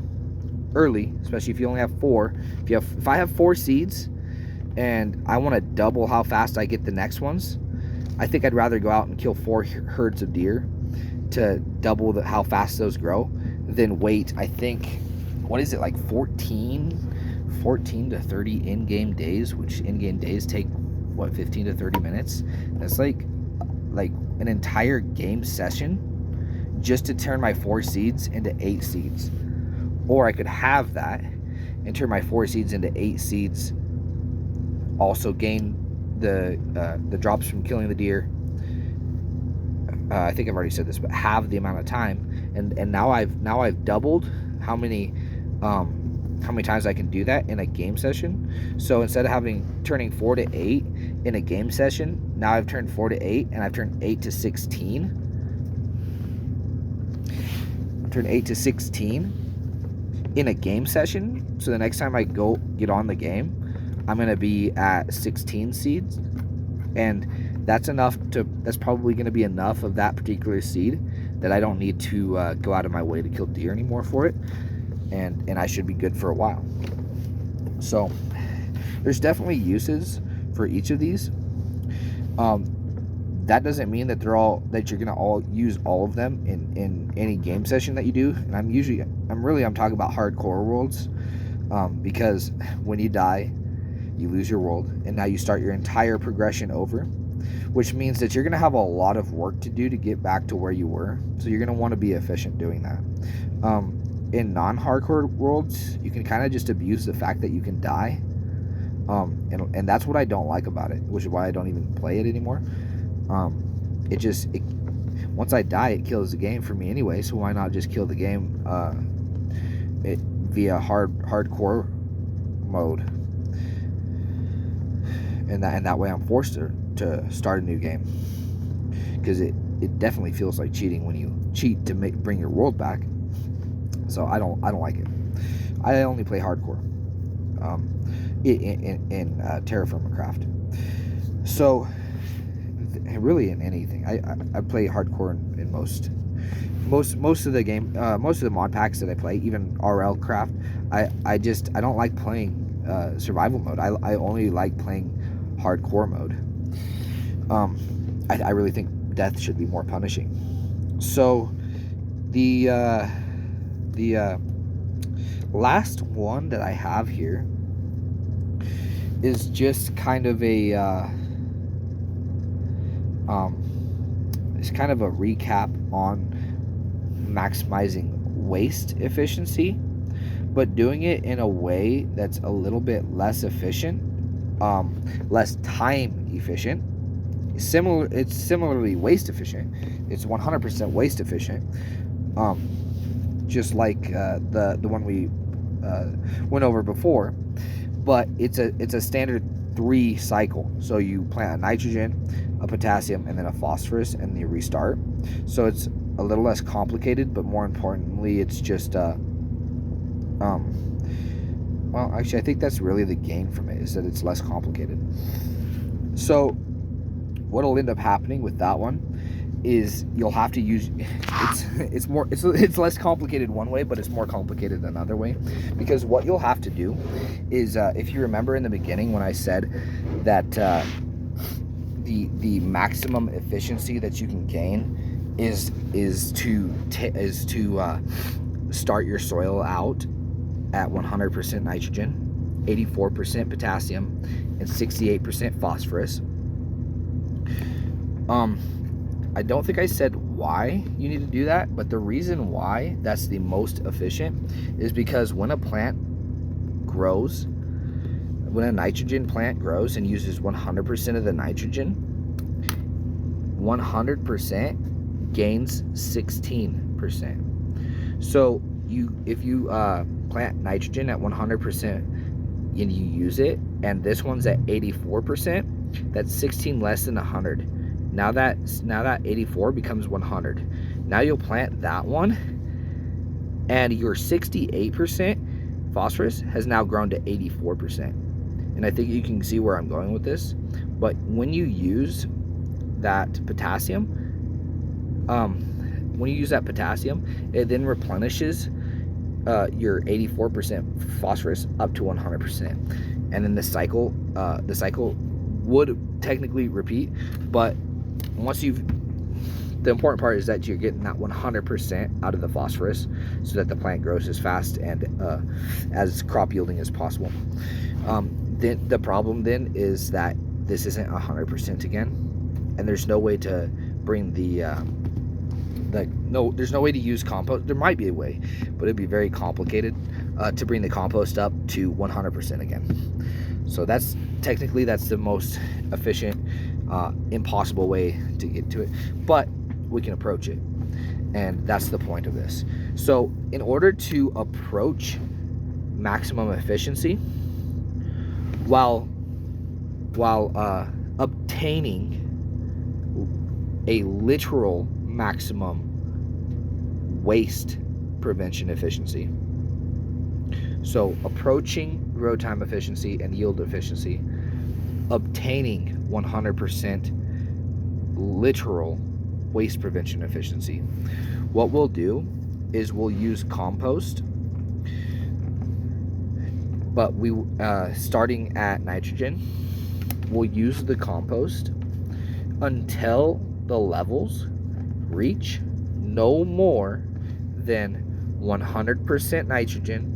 early, especially if you only have 4. If I have 4 seeds and I want to double how fast I get the next ones, I think I'd rather go out and kill 4 herds of deer to double how fast those grow than wait, I think, what is it, like 14 to 30 in-game days, which in-game days take, 15 to 30 minutes? That's like an entire game session just to turn my 4 seeds into 8 seeds. Or I could have that and turn my 4 seeds into 8 seeds, also gain the drops from killing the deer. I think I've already said this, but have the amount of time, and now I've doubled how many times I can do that in a game session. So instead of turning 4 to 8 in a game session, now I've turned 4 to 8, and I've turned 8 to 16. I've turned 8 to 16 in a game session. So the next time I go get on the game, I'm gonna be at 16 seeds, and that's probably gonna be enough of that particular seed that I don't need to go out of my way to kill deer anymore for it, and I should be good for a while. So there's definitely uses for each of these. That doesn't mean that you're gonna all use all of them in any game session that you do. And I'm talking about hardcore worlds, because when you die, you lose your world, and now you start your entire progression over, which means that you're gonna have a lot of work to do to get back to where you were. So you're gonna want to be efficient doing that. In non-hardcore worlds, you can kind of just abuse the fact that you can die, and that's what I don't like about it, which is why I don't even play it anymore. Once I die, it kills the game for me anyway, so why not just kill the game via hardcore mode, and that way I'm forced to start a new game, because it definitely feels like cheating when you cheat to bring your world back. So I don't like it. I only play hardcore in Terrafirmacraft. So really in anything, I play hardcore in most of the game, most of the mod packs that I play, even RL craft. I don't like playing survival mode. I only like playing hardcore mode. I really think death should be more punishing. So the last one that I have here is just kind of it's kind of a recap on maximizing waste efficiency, but doing it in a way that's a little bit less efficient, less time efficient. It's similarly waste efficient. It's 100% waste efficient, just like the one we went over before, but it's a standard 3 cycle. So you plant a nitrogen, a potassium, and then a phosphorus, and you restart. So it's a little less complicated, but more importantly, it's just well, actually, I think that's really the gain from it, is that it's less complicated. So what'll end up happening with that one is you'll have to use it's less complicated one way, but it's more complicated another way, because what you'll have to do is, if you remember in the beginning when I said that the maximum efficiency that you can gain is to start your soil out at 100% nitrogen, 84% potassium, and 68% phosphorus. I don't think I said why you need to do that, but the reason why that's the most efficient is because when a nitrogen plant grows and uses 100% of the nitrogen, 100% gains 16%. So if you plant nitrogen at 100% and you use it, and this one's at 84%, that's 16 less than 100. Now that 84 becomes 100. Now you'll plant that one, and your 68% phosphorus has now grown to 84%. And I think you can see where I'm going with this. But when you use that potassium, it then replenishes your 84% phosphorus up to 100%, and then the cycle would technically repeat, but the important part is that you're getting that 100% out of the phosphorus, so that the plant grows as fast and as crop yielding as possible. Then the problem then is that this isn't 100% again, and there's no way to bring the Like, no, there's no way to use compost. There might be a way, but it'd be very complicated to bring the compost up to 100% again. So that's technically the most efficient, impossible way to get to it, but we can approach it, and that's the point of this. So in order to approach maximum efficiency while obtaining a literal maximum waste prevention efficiency. So approaching road time efficiency and yield efficiency, obtaining 100% literal waste prevention efficiency. What we'll do is we'll use compost, but we starting at nitrogen, we'll use the compost until the levels reach no more than 100% nitrogen,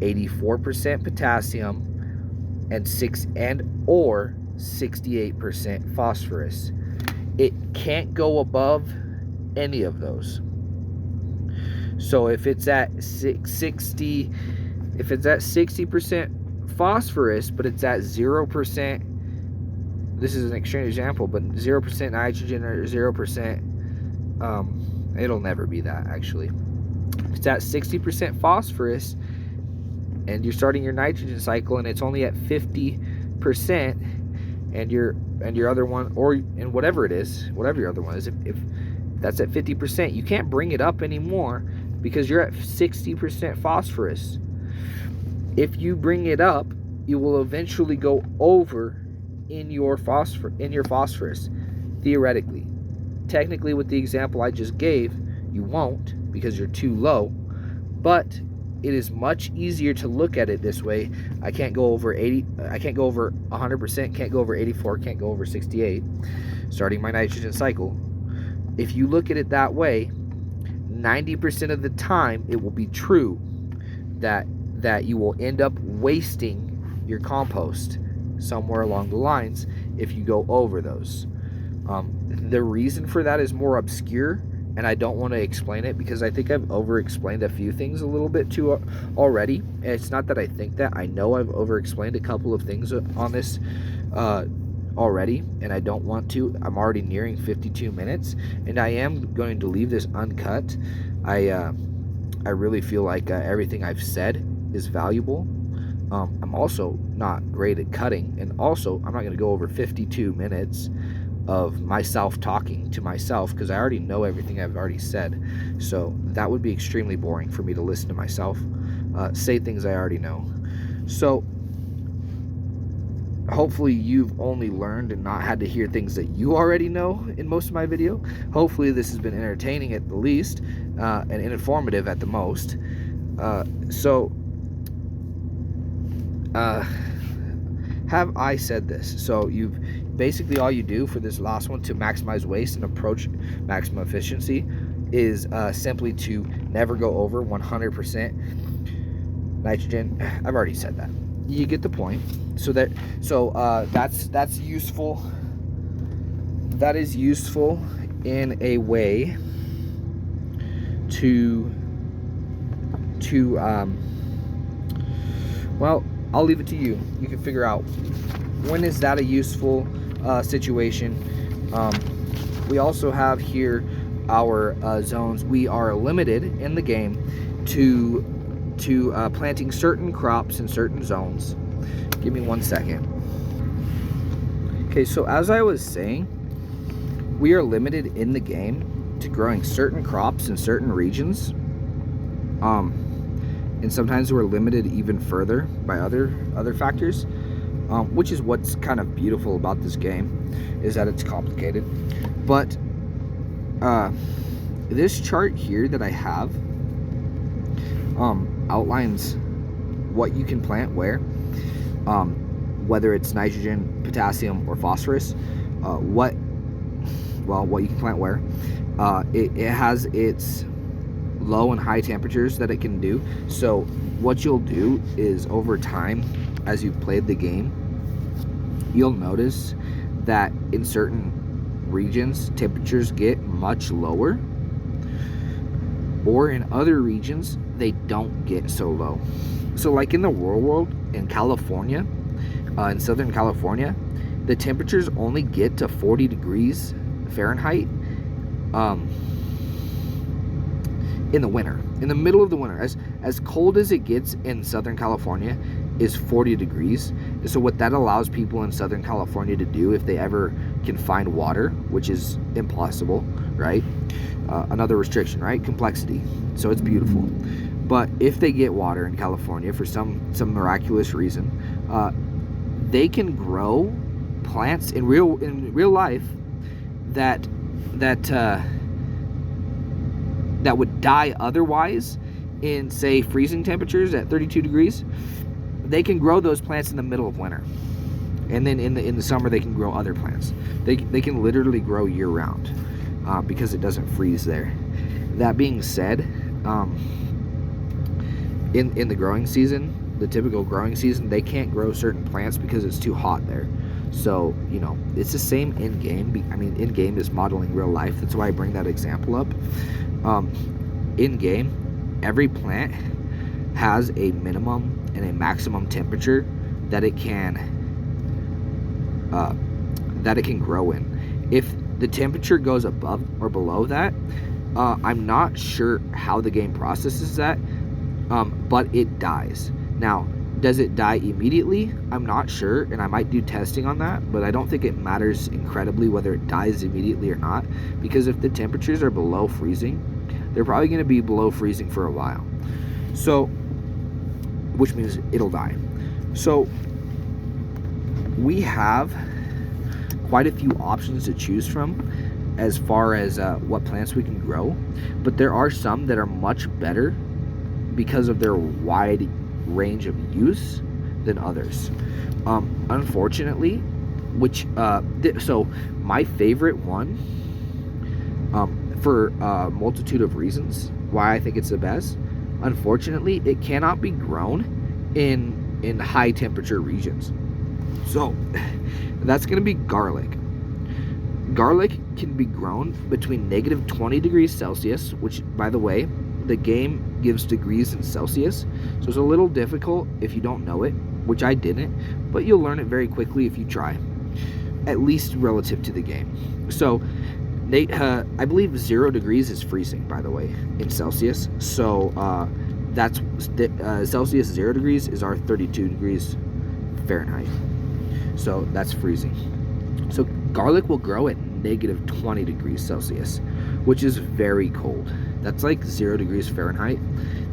84% potassium, and 68% phosphorus. It can't go above any of those. So if it's at 60% phosphorus, but it's at 0%, this is an extreme example, but 0% nitrogen or 0%, it'll never be that actually. If it's at 60% phosphorus and you're starting your nitrogen cycle and it's only at 50%, and your other one, and whatever it is, whatever your other one is, if that's at 50%, you can't bring it up anymore because you're at 60% phosphorus. If you bring it up, you will eventually go over in your phosphorus, theoretically. Technically, with the example I just gave, you won't because you're too low, but it is much easier to look at it this way. I can't go over 80, I can't go over 100%, can't go over 84, can't go over 68, starting my nitrogen cycle. If you look at it that way, 90% of the time it will be true that you will end up wasting your compost somewhere along the lines if you go over those. The reason for that is more obscure, and I don't want to explain it because I think I've over-explained a few things a little bit too already. And it's not that I think that. I know I've over-explained a couple of things on this already, and I don't want to. I'm already nearing 52 minutes, and I am going to leave this uncut. I really feel like everything I've said is valuable. I'm also not great at cutting, and also I'm not going to go over 52 minutes of myself talking to myself because I already know everything I've already said. So that would be extremely boring for me to listen to myself say things I already know. So hopefully you've only learned and not had to hear things that you already know in most of my video. Hopefully this has been entertaining at the least, and informative at the most. Have I said this? So you've basically, all you do for this last one to maximize waste and approach maximum efficiency is simply to never go over 100% nitrogen. I've already said that. You get the point. So that's useful. That is useful in a way to well, I'll leave it to you. You can figure out when is that a useful situation. We also have here our zones. We are limited in the game to planting certain crops in certain zones. Give me 1 second. Okay, so as I was saying, we are limited in the game to growing certain crops in certain regions. And sometimes we're limited even further by other factors, which is what's kind of beautiful about this game, is that it's complicated. But this chart here that I have outlines what you can plant where, whether it's nitrogen, potassium, or phosphorus. What you can plant where. It has its low and high temperatures that it can do. So what you'll do is, over time, as you've played the game, you'll notice that in certain regions temperatures get much lower, or in other regions, they don't get so low. So like in the real world, in California, in Southern California, the temperatures only get to 40 degrees Fahrenheit in the winter, in the middle of the winter. As cold as it gets in Southern California is 40 degrees. So what that allows people in Southern California to do, if they ever can find water, which is impossible, right? Another restriction, right? Complexity. So it's beautiful. But if they get water in California for some miraculous reason, they can grow plants in real life that would die otherwise in, say, freezing temperatures at 32 degrees. They can grow those plants in the middle of winter, and then in the summer they can grow other plants. They can literally grow year round because it doesn't freeze there. That being said, in the growing season, the typical growing season, they can't grow certain plants because it's too hot there. So, you know, it's the same in game. I mean, in game is modeling real life. That's why I bring that example up. In game, every plant has a minimum and a maximum temperature that it can grow in. If the temperature goes above or below that, I'm not sure how the game processes that, but it dies. Now, does it die immediately? I'm not sure, and I might do testing on that, but I don't think it matters incredibly whether it dies immediately or not, because if the temperatures are below freezing, they're probably going to be below freezing for a while. So, which means it'll die. So, we have quite a few options to choose from as far as what plants we can grow, but there are some that are much better because of their wide range of use than others. Unfortunately, so my favorite one, for a multitude of reasons why I think it's the best, unfortunately, it cannot be grown in high temperature regions. So that's going to be garlic. Garlic can be grown between negative 20 degrees Celsius, which, by the way, the game gives degrees in Celsius, so it's a little difficult if you don't know it, which I didn't, but you'll learn it very quickly if you try, at least relative to the game. So I believe 0 degrees is freezing, by the way, in Celsius. So that's Celsius 0 degrees is our 32 degrees Fahrenheit. So that's freezing. So garlic will grow at negative 20 degrees Celsius, which is very cold. That's like 0 degrees Fahrenheit.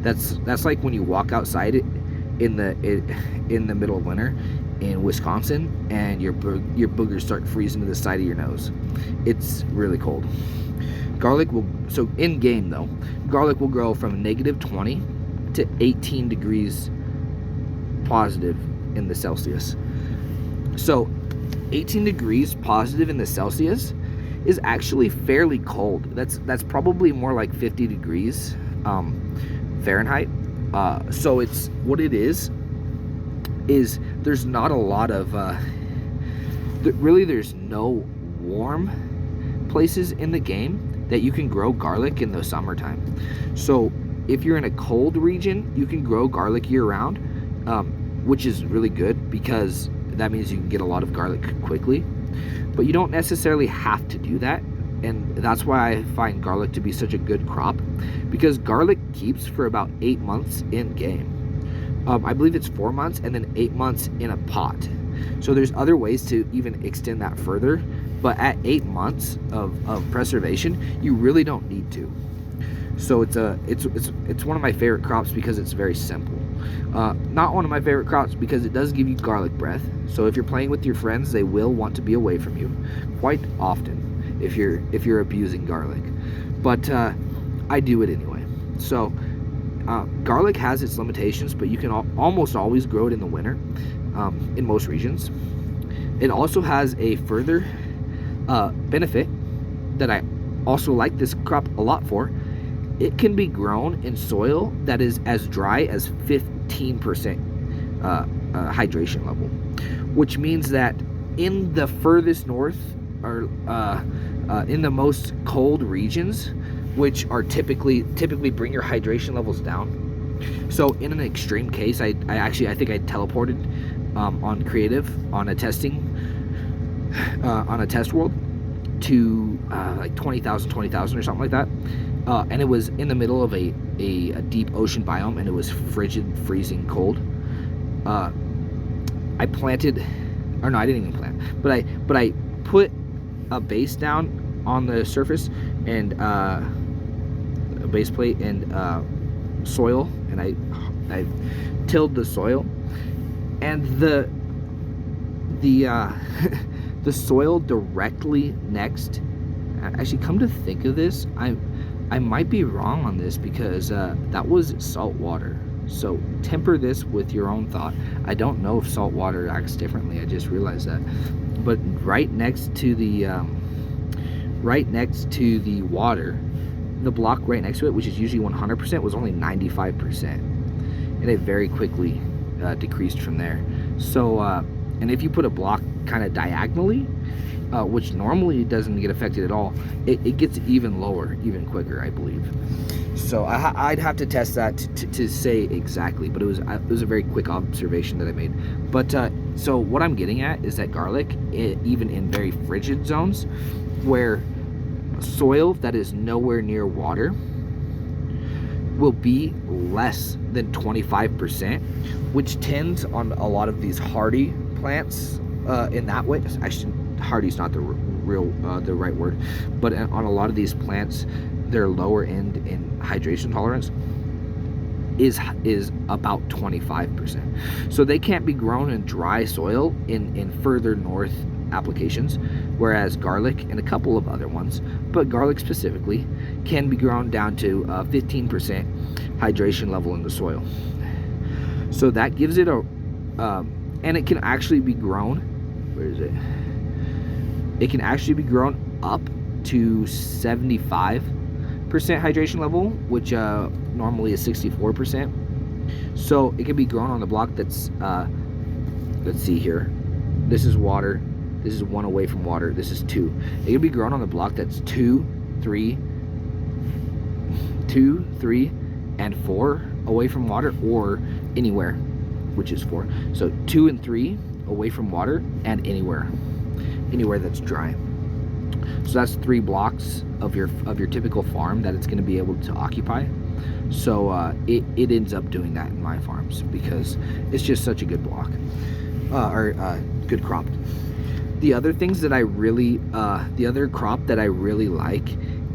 That's like when you walk outside in the middle of winter in Wisconsin and your boogers start freezing to the side of your nose. It's really cold. So in game though, garlic will grow from negative 20 to 18 degrees positive in the Celsius. So 18 degrees positive in the Celsius is actually fairly cold. That's probably more like 50 degrees Fahrenheit. So it's what it is there's not a lot of really there's no warm places in the game that you can grow garlic in the summertime. So if you're in a cold region, you can grow garlic year round, which is really good because that means you can get a lot of garlic quickly. But you don't necessarily have to do that, and that's why I find garlic to be such a good crop, because garlic keeps for about 8 months in game. I believe it's 4 months and then 8 months in a pot. So there's other ways to even extend that further, but at 8 months of preservation, you really don't need to. So it's one of my favorite crops because it's very simple. Not one of my favorite crops because it does give you garlic breath. So if you're playing with your friends, they will want to be away from you quite often if you're abusing garlic. But I do it anyway. So garlic has its limitations, but you can almost always grow it in the winter in most regions. It also has a further benefit that I also like this crop a lot for. It can be grown in soil that is as dry as 15% hydration level, which means that in the furthest north or in the most cold regions, which are typically bring your hydration levels down. So in an extreme case, I think I teleported on creative on a test world to like 20,000 or something like that, and it was in the middle of a deep ocean biome, and it was frigid, freezing cold. I planted, or no, I didn't even plant, but I put a base down on the surface, and a base plate and soil, and I tilled the soil, and the the soil directly next. Actually, come to think of this, I might be wrong on this, because that was salt water. So temper this with your own thought. I don't know if salt water acts differently. I just realized that. But right next to the water, the block right next to it, which is usually 100%, was only 95%, and it very quickly decreased from there. So and if you put a block kind of diagonally, which normally doesn't get affected at all, it gets even lower, even quicker, I believe. So I'd have to test that to say exactly, but it was a very quick observation that I made. But so what I'm getting at is that garlic, even in very frigid zones, where soil that is nowhere near water will be less than 25%, which tends on a lot of these hardy plants in that way. Actually, hardy's not the right word, but on a lot of these plants, their lower end in hydration tolerance is about 25%. So they can't be grown in dry soil in further north applications, whereas garlic and a couple of other ones, but garlic specifically, can be grown down to 15% hydration level in the soil. So that gives it and it can actually be grown, where is it? It can actually be grown up to 75% hydration level, which normally is 64%. So it can be grown on the block that's, let's see here. This is water. This is 1 away from water. This is 2. It can be grown on the block that's 2, 3, and 4 away from water, or anywhere, which is 4. So 2 and 3 away from water, and anywhere that's dry. So that's 3 blocks of your typical farm that it's going to be able to occupy. So it ends up doing that in my farms, because it's just such a good block, or good crop. The other things that I really, the other crop that I really like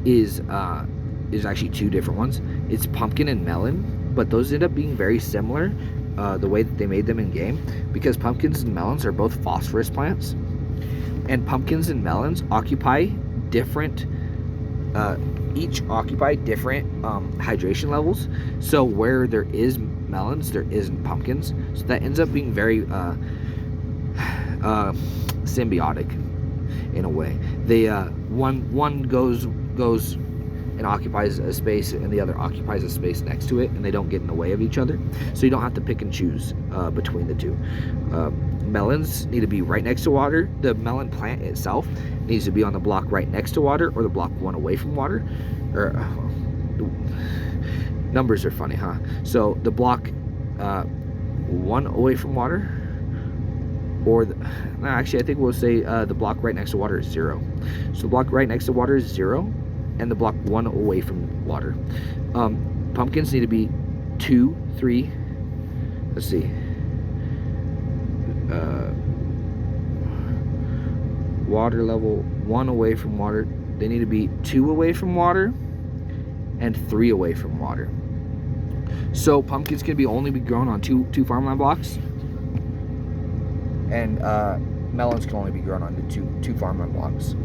is actually 2 different ones. It's pumpkin and melon, but those end up being very similar, the way that they made them in game, because pumpkins and melons are both phosphorus plants, and pumpkins and melons occupy different, each occupy different hydration levels. So where there is melons, there isn't pumpkins. So that ends up being very symbiotic in a way. They one goes and occupies a space, and the other occupies a space next to it, and they don't get in the way of each other. So you don't have to pick and choose between the two. Melons need to be right next to water. The melon plant itself needs to be on the block right next to water, or the block 1 away from water. Or numbers are funny, huh? So the block 1 away from water, or actually I think we'll say the block right next to water is 0. So the block right next to water is 0, and the block 1 away from water. Pumpkins need to be 2, 3. Let's see. Water level 1 away from water. They need to be 2 away from water and 3 away from water. So pumpkins can only be grown on two farmland blocks, and melons can only be grown on two farmland blocks.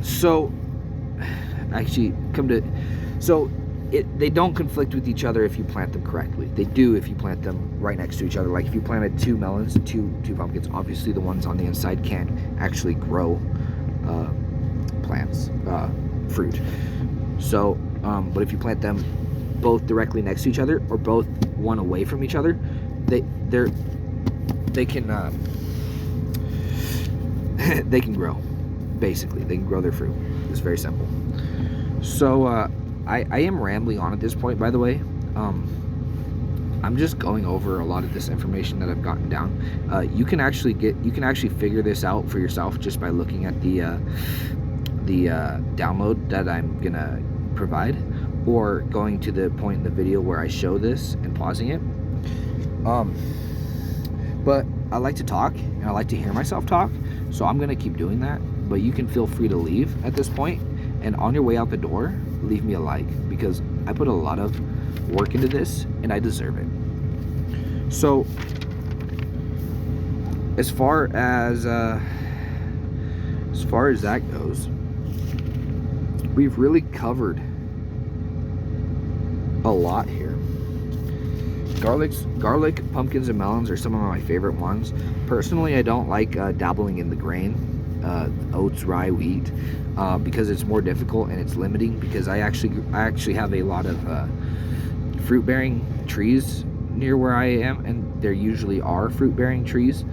So actually they don't conflict with each other if you plant them correctly. They do if you plant them right next to each other. Like if you planted 2 melons, two pumpkins, obviously the ones on the inside can't actually grow plants, fruit. So, but if you plant them both directly next to each other, or both 1 away from each other, they can they can grow. Basically, they can grow their fruit. It's very simple. So I am rambling on at this point, by the way. I'm just going over a lot of this information that I've gotten down. You can actually figure this out for yourself just by looking at the download that I'm gonna provide, or going to the point in the video where I show this and pausing it. But I like to talk and I like to hear myself talk, so I'm gonna keep doing that. But you can feel free to leave at this point, and on your way out the door, leave me a like, because I put a lot of work into this and I deserve it. So as far as that goes, we've really covered a lot here. Garlic, pumpkins, and melons are some of my favorite ones. Personally, I don't like dabbling in the grain, oats, rye, wheat, because it's more difficult and it's limiting. Because I actually have a lot of fruit-bearing trees near where I am, and there usually are fruit-bearing trees.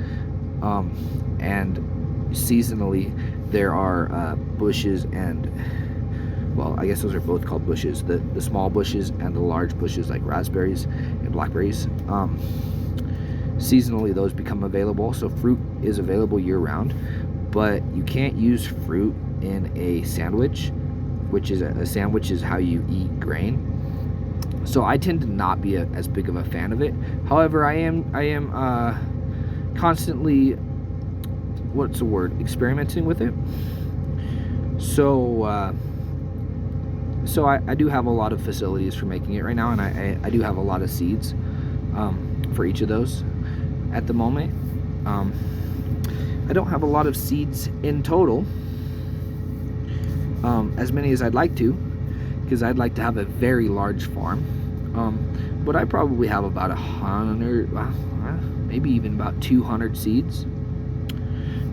And seasonally, there are bushes and, well, I guess those are both called bushes. The small bushes and the large bushes like raspberries and blackberries. Seasonally, those become available. So fruit is available year-round, but you can't use fruit in a sandwich, which is a sandwich is how you eat grain. So I tend to not be as big of a fan of it. However, I am constantly, what's the word, experimenting with it. So I do have a lot of facilities for making it right now, and I do have a lot of seeds for each of those at the moment. I don't have a lot of seeds in total, as many as I'd like to, because I'd like to have a very large farm. But I probably have about 100, maybe even about 200 seeds,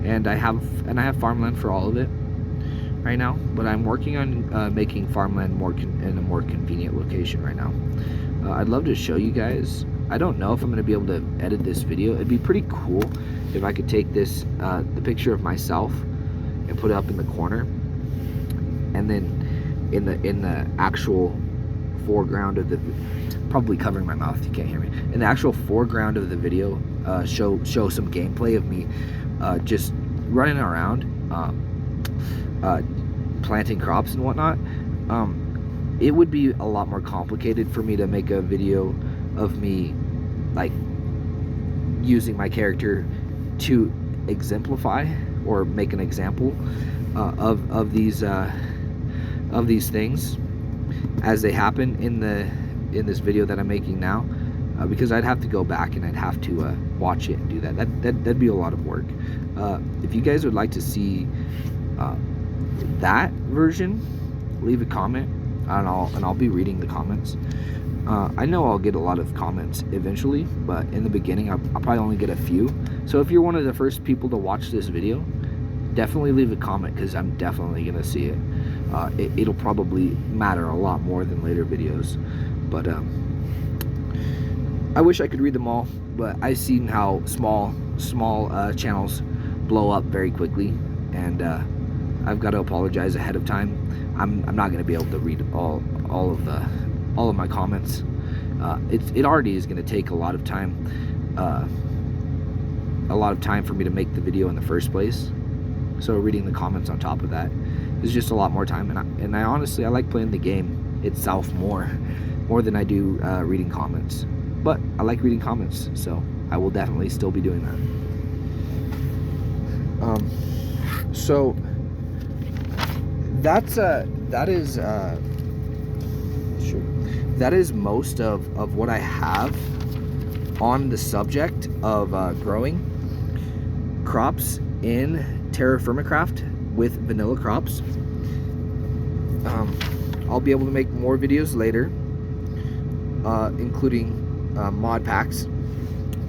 and I have farmland for all of it right now. But I'm working on making farmland in a more convenient location right now. I'd love to show you guys. I don't know if I'm going to be able to edit this video. It'd be pretty cool if I could take this the picture of myself and put it up in the corner, and then in the actual foreground of the, probably covering my mouth, you can't hear me, in the actual foreground of the video, show some gameplay of me just running around planting crops and whatnot. It would be a lot more complicated for me to make a video of me like using my character to exemplify or make an example of these things as they happen in this video that I'm making now, because I'd have to go back and I'd have to watch it and do that. That'd be a lot of work. If you guys would like to see that version, leave a comment, and I'll be reading the comments. I know I'll get a lot of comments eventually, but in the beginning I'll probably only get a few. So if you're one of the first people to watch this video, definitely leave a comment, because I'm definitely gonna see it. It'll probably matter a lot more than later videos, but I wish I could read them all, but I've seen how small channels blow up very quickly, and I've got to apologize ahead of time. I'm not going to be able to read all of my comments. It already is going to take a lot of time for me to make the video in the first place. So reading the comments on top of that is just a lot more time, and I honestly, I like playing the game itself more than I do reading comments. But I like reading comments, so I will definitely still be doing that. So that is most of what I have on the subject of growing crops in Terrafirmacraft with vanilla crops. I'll be able to make more videos later, including mod packs,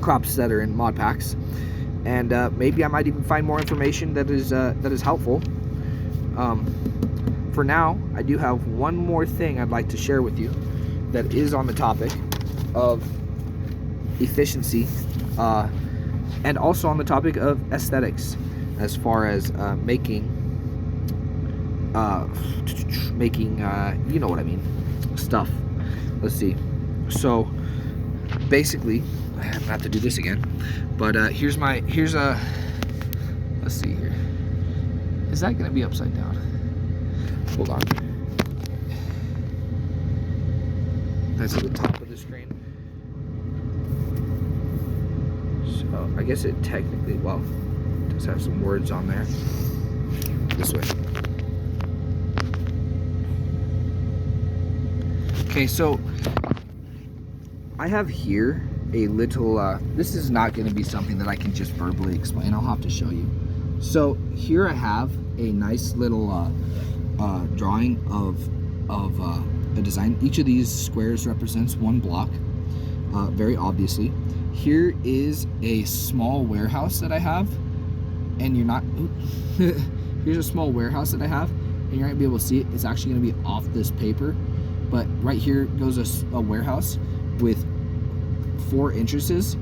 crops that are in mod packs, and maybe I might even find more information that is helpful. For now, I do have one more thing I'd like to share with you that is on the topic of efficiency, and also on the topic of aesthetics, as far as making making you know what I mean, stuff. Let's see. So basically, I have to do this again, but here's a, let's see here. Is that gonna be upside down? Hold on. That's at the top of the screen. So I guess it technically, well, does have some words on there. This way. Okay, so I have here a little, this is not going to be something that I can just verbally explain. I'll have to show you. So here I have a nice little drawing of a design. Each of these squares represents one block, very obviously. Here is a small warehouse that I have, and you're not, here's a small warehouse that I have, and you're not going to be able to see it. It's actually going to be off this paper. But right here goes a warehouse with 4 entrances,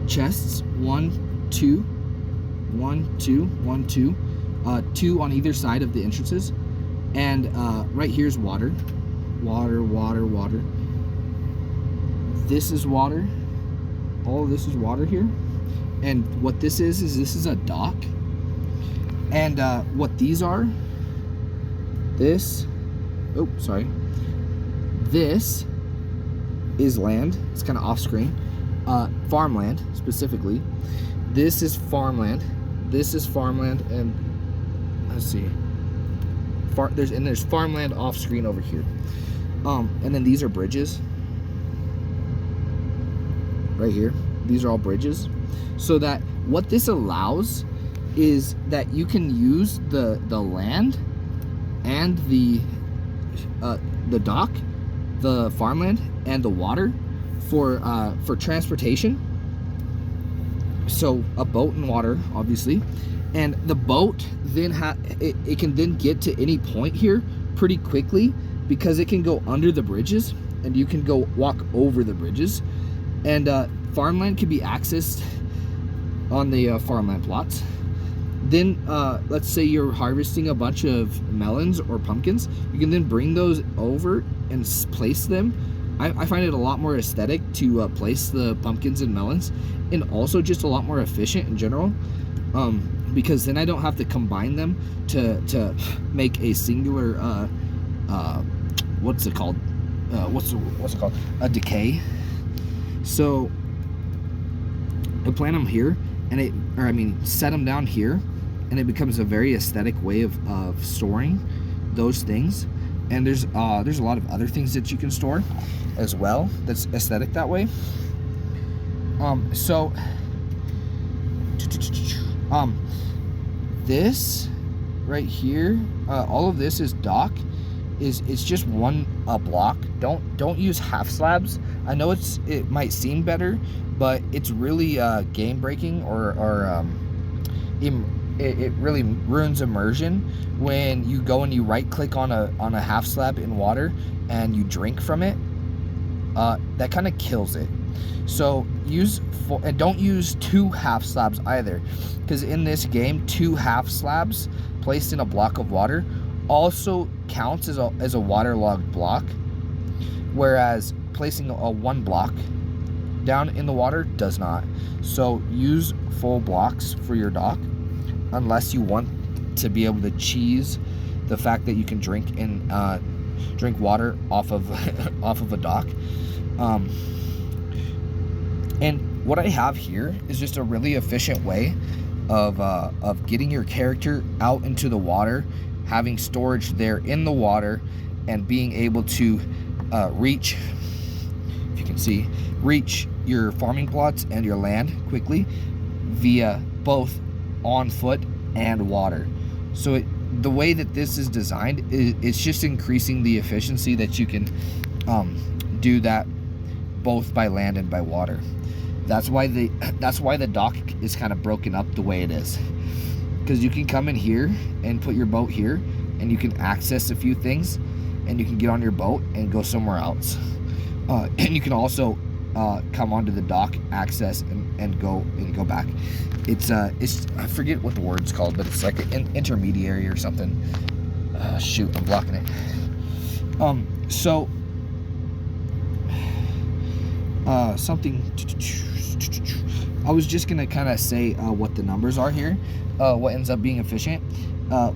chests, 1, 2, 1, 2, 1, 2, 2 on either side of the entrances, and right here's water, water, water, water. This is water. All of this is water here, and what this is this is a dock, and what these are, this. Oh, sorry. This is land. It's kind of off screen. Farmland, specifically. This is farmland. This is farmland, and let's see. There's farmland off screen over here. And then these are bridges. Right here. These are all bridges. So that what this allows is that you can use the land and the dock, the farmland, and the water for transportation. So a boat and water, obviously, and the boat then it can then get to any point here pretty quickly because it can go under the bridges, and you can go walk over the bridges, and farmland can be accessed on the farmland plots. Then let's say you're harvesting a bunch of melons or pumpkins, you can then bring those over and place them. I find it a lot more aesthetic to place the pumpkins and melons, and also just a lot more efficient in general, because then I don't have to combine them to make a singular what's it called, a decay. So I plant them here, and set them down here, and it becomes a very aesthetic way of storing those things. And there's a lot of other things that you can store as well that's aesthetic that way. This right here, all of this is dock. It's just one block. Don't use half slabs. I know it might seem better, but it's really game breaking, or it really ruins immersion when you go and you right click on a half slab in water and you drink from it. That kind of kills it. So and don't use 2 half slabs either, because in this game 2 half slabs placed in a block of water also counts as a waterlogged block, whereas placing a 1 block down in the water does not. So use full blocks for your dock, unless you want to be able to cheese the fact that you can drink water off of a dock. And what I have here is just a really efficient way of getting your character out into the water, having storage there in the water, and being able to reach, if you can see, reach your farming plots and your land quickly via both on foot and water. So the way that this is designed, it's just increasing the efficiency that you can do that both by land and by water. That's why the dock is kind of broken up the way it is, because you can come in here and put your boat here, and you can access a few things, and you can get on your boat and go somewhere else. And you can also come onto the dock, access, and go back. It's I forget what the word's called, but it's like an intermediary or something. Shoot, I'm blocking it. So something. I was just gonna kind of say what the numbers are here. What ends up being efficient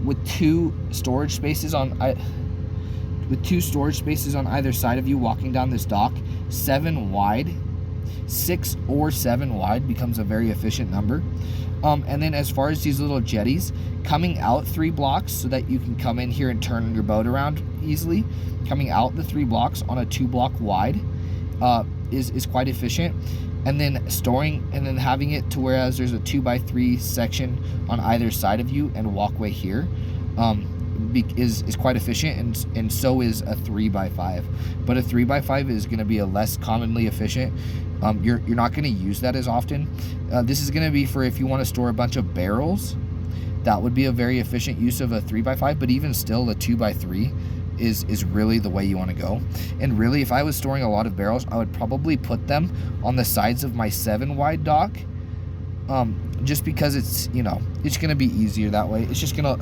with two storage spaces on either side of you walking down this dock. 7 wide, 6 or 7 wide becomes a very efficient number. And then as far as these little jetties, coming out 3 blocks so that you can come in here and turn your boat around easily, coming out the 3 blocks on a 2 block wide is quite efficient. And then storing and then having it to whereas there's a 2x3 section on either side of you and walkway here is quite efficient, and so is a 3x5. But a 3x5 is going to be a less commonly efficient. You're not going to use that as often. This is going to be for if you want to store a bunch of barrels. That would be a very efficient use of a 3x5, but even still a 2x3 is really the way you want to go. And really, if I was storing a lot of barrels, I would probably put them on the sides of my 7 wide dock, just because it's, you know, it's going to be easier that way. It's just going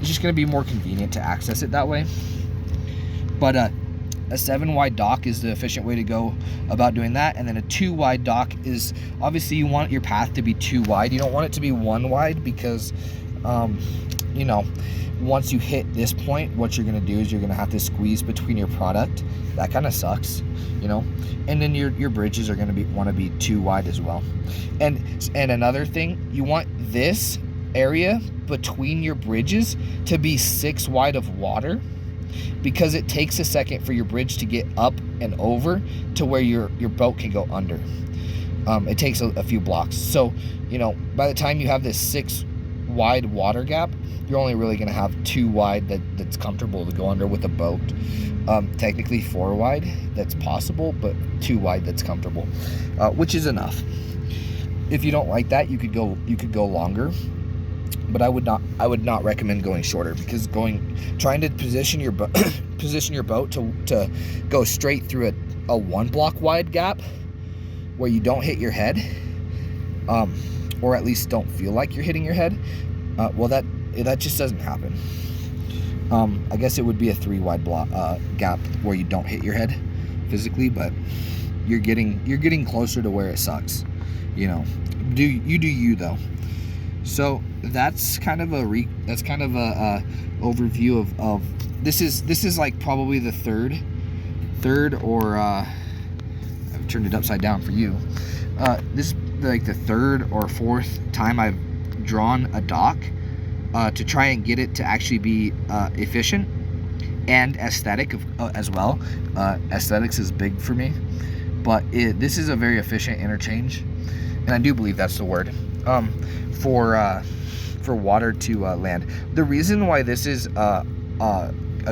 to be more convenient to access it that way. But a 7 wide dock is the efficient way to go about doing that. And then a 2 wide dock is, obviously you want your path to be 2 wide. You don't want it to be 1 wide because you know, once you hit this point, what you're going to do is you're going to have to squeeze between your product. That kind of sucks, you know. And then your bridges are going to want to be 2 wide as well. And another thing, you want this area between your bridges to be 6 wide of water, because it takes a second for your bridge to get up and over to where your boat can go under. It takes a few blocks. So, you know, by the time you have this 6 wide water gap, you're only really going to have 2 wide that's comfortable to go under with a boat. Technically 4 wide, that's possible, but 2 wide that's comfortable, which is enough. If you don't like that, you could go longer, but I would not recommend going shorter, because trying to position your boat to go straight through a 1 block wide gap where you don't hit your head, or at least don't feel like you're hitting your head, well, that just doesn't happen. I guess it would be a 3 wide block gap where you don't hit your head physically, but you're getting closer to where it sucks. You know, do you though. So that's kind of a overview of this is like probably the third or I've turned it upside down for you. This is like the 3rd or 4th time I've drawn a dock to try and get it to actually be efficient and aesthetic as well. Aesthetics is big for me, but this is a very efficient interchange, and I do believe that's the word, for water to land. The reason why this is a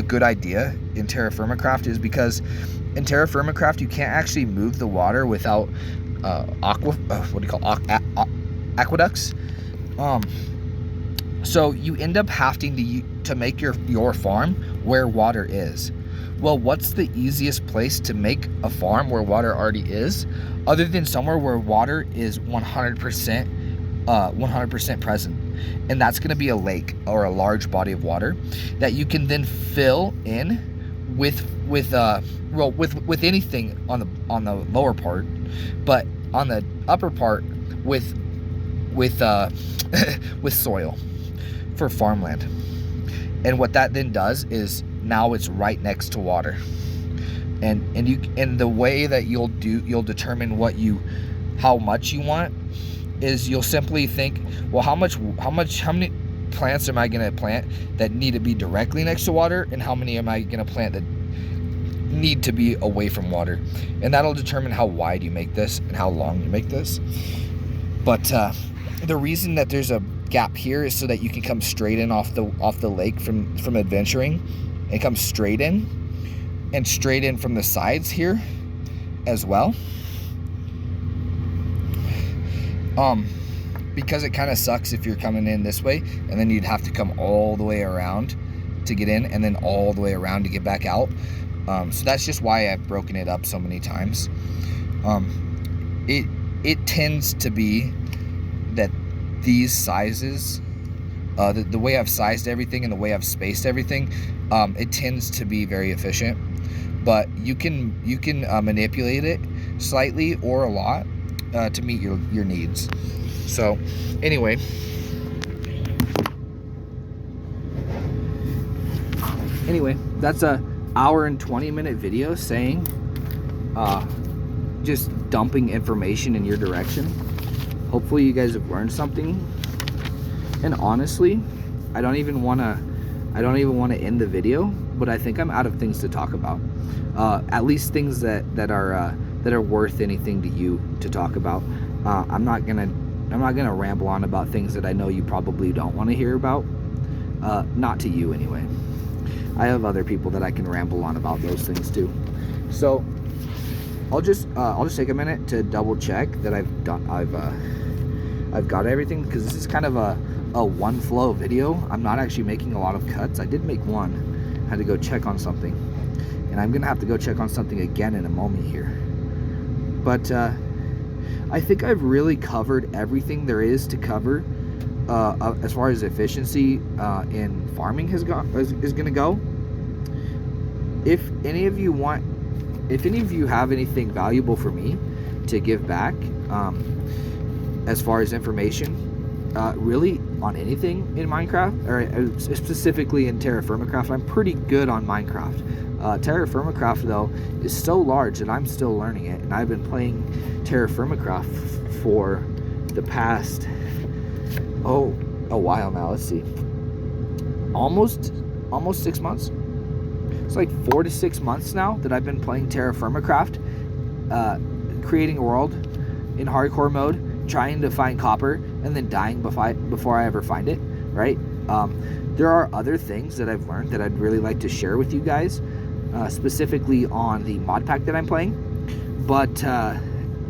good idea in Terrafirmacraft is because in Terrafirmacraft you can't actually move the water without aqueducts. So you end up having to make your farm where water is. Well, what's the easiest place to make a farm where water already is, other than somewhere where water is 100% present? And that's going to be a lake or a large body of water that you can then fill in with anything on the lower part, but on the upper part with soil for farmland. And what that then does is now it's right next to water, and the way that you'll determine how much you want is you'll simply think, well, how many plants am I going to plant that need to be directly next to water, and how many am I going to plant that need to be away from water? And that'll determine how wide you make this and how long you make this. But the reason that there's a gap here is so that you can come straight in off the lake from adventuring, and come straight in from the sides here as well. Because it kind of sucks if you're coming in this way and then you'd have to come all the way around to get in, and then all the way around to get back out. So that's just why I've broken it up so many times. It tends to be that these sizes, the way I've sized everything and the way I've spaced everything, it tends to be very efficient. But you can manipulate it slightly or a lot to meet your needs. So anyway, that's a hour and 20-minute video saying just dumping information in your direction. Hopefully you guys have learned something. And honestly, I don't even want to end the video, but I think I'm out of things to talk about. At least things that are worth anything to you to talk about. I'm not gonna ramble on about things that I know you probably don't want to hear about. Not to you anyway. I have other people that I can ramble on about those things too. So I'll just take a minute to double check that I've got everything, because this is kind of a one flow video. I'm not actually making a lot of cuts. I did make one. I had to go check on something, and I'm gonna have to go check on something again in a moment here. But I think I've really covered everything there is to cover as far as efficiency in farming is gonna go. If any of you have anything valuable for me to give back, as far as information, really on anything in Minecraft, or specifically in Terrafirmacraft, I'm pretty good on Minecraft. Terrafirmacraft though is so large that I'm still learning it, and I've been playing Terrafirmacraft for the past a while now. Let's see, almost 6 months. It's like 4 to 6 months now that I've been playing Terrafirmacraft, creating a world in hardcore mode, trying to find copper, and then dying before I ever find it, right? There are other things that I've learned that I'd really like to share with you guys, specifically on the mod pack that I'm playing, but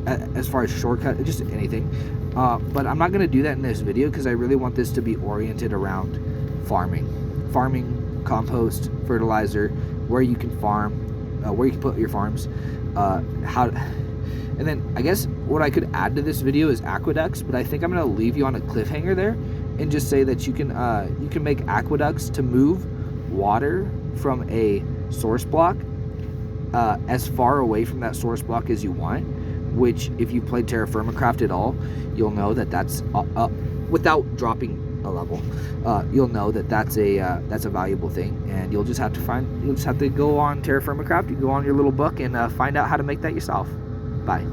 as far as shortcut, just anything. But I'm not going to do that in this video, because I really want this to be oriented around farming, compost, fertilizer, where you can farm, where you can put your farms, and then I guess what I could add to this video is aqueducts, but I think I'm going to leave you on a cliffhanger there and just say that you can make aqueducts to move water from a source block as far away from that source block as you want, which if you played Terrafirmacraft at all, you'll know that that's without dropping a level, you'll know that that's a valuable thing, and you'll just have to go on Terrafirmacraft. You go on your little book and find out how to make that yourself. Bye.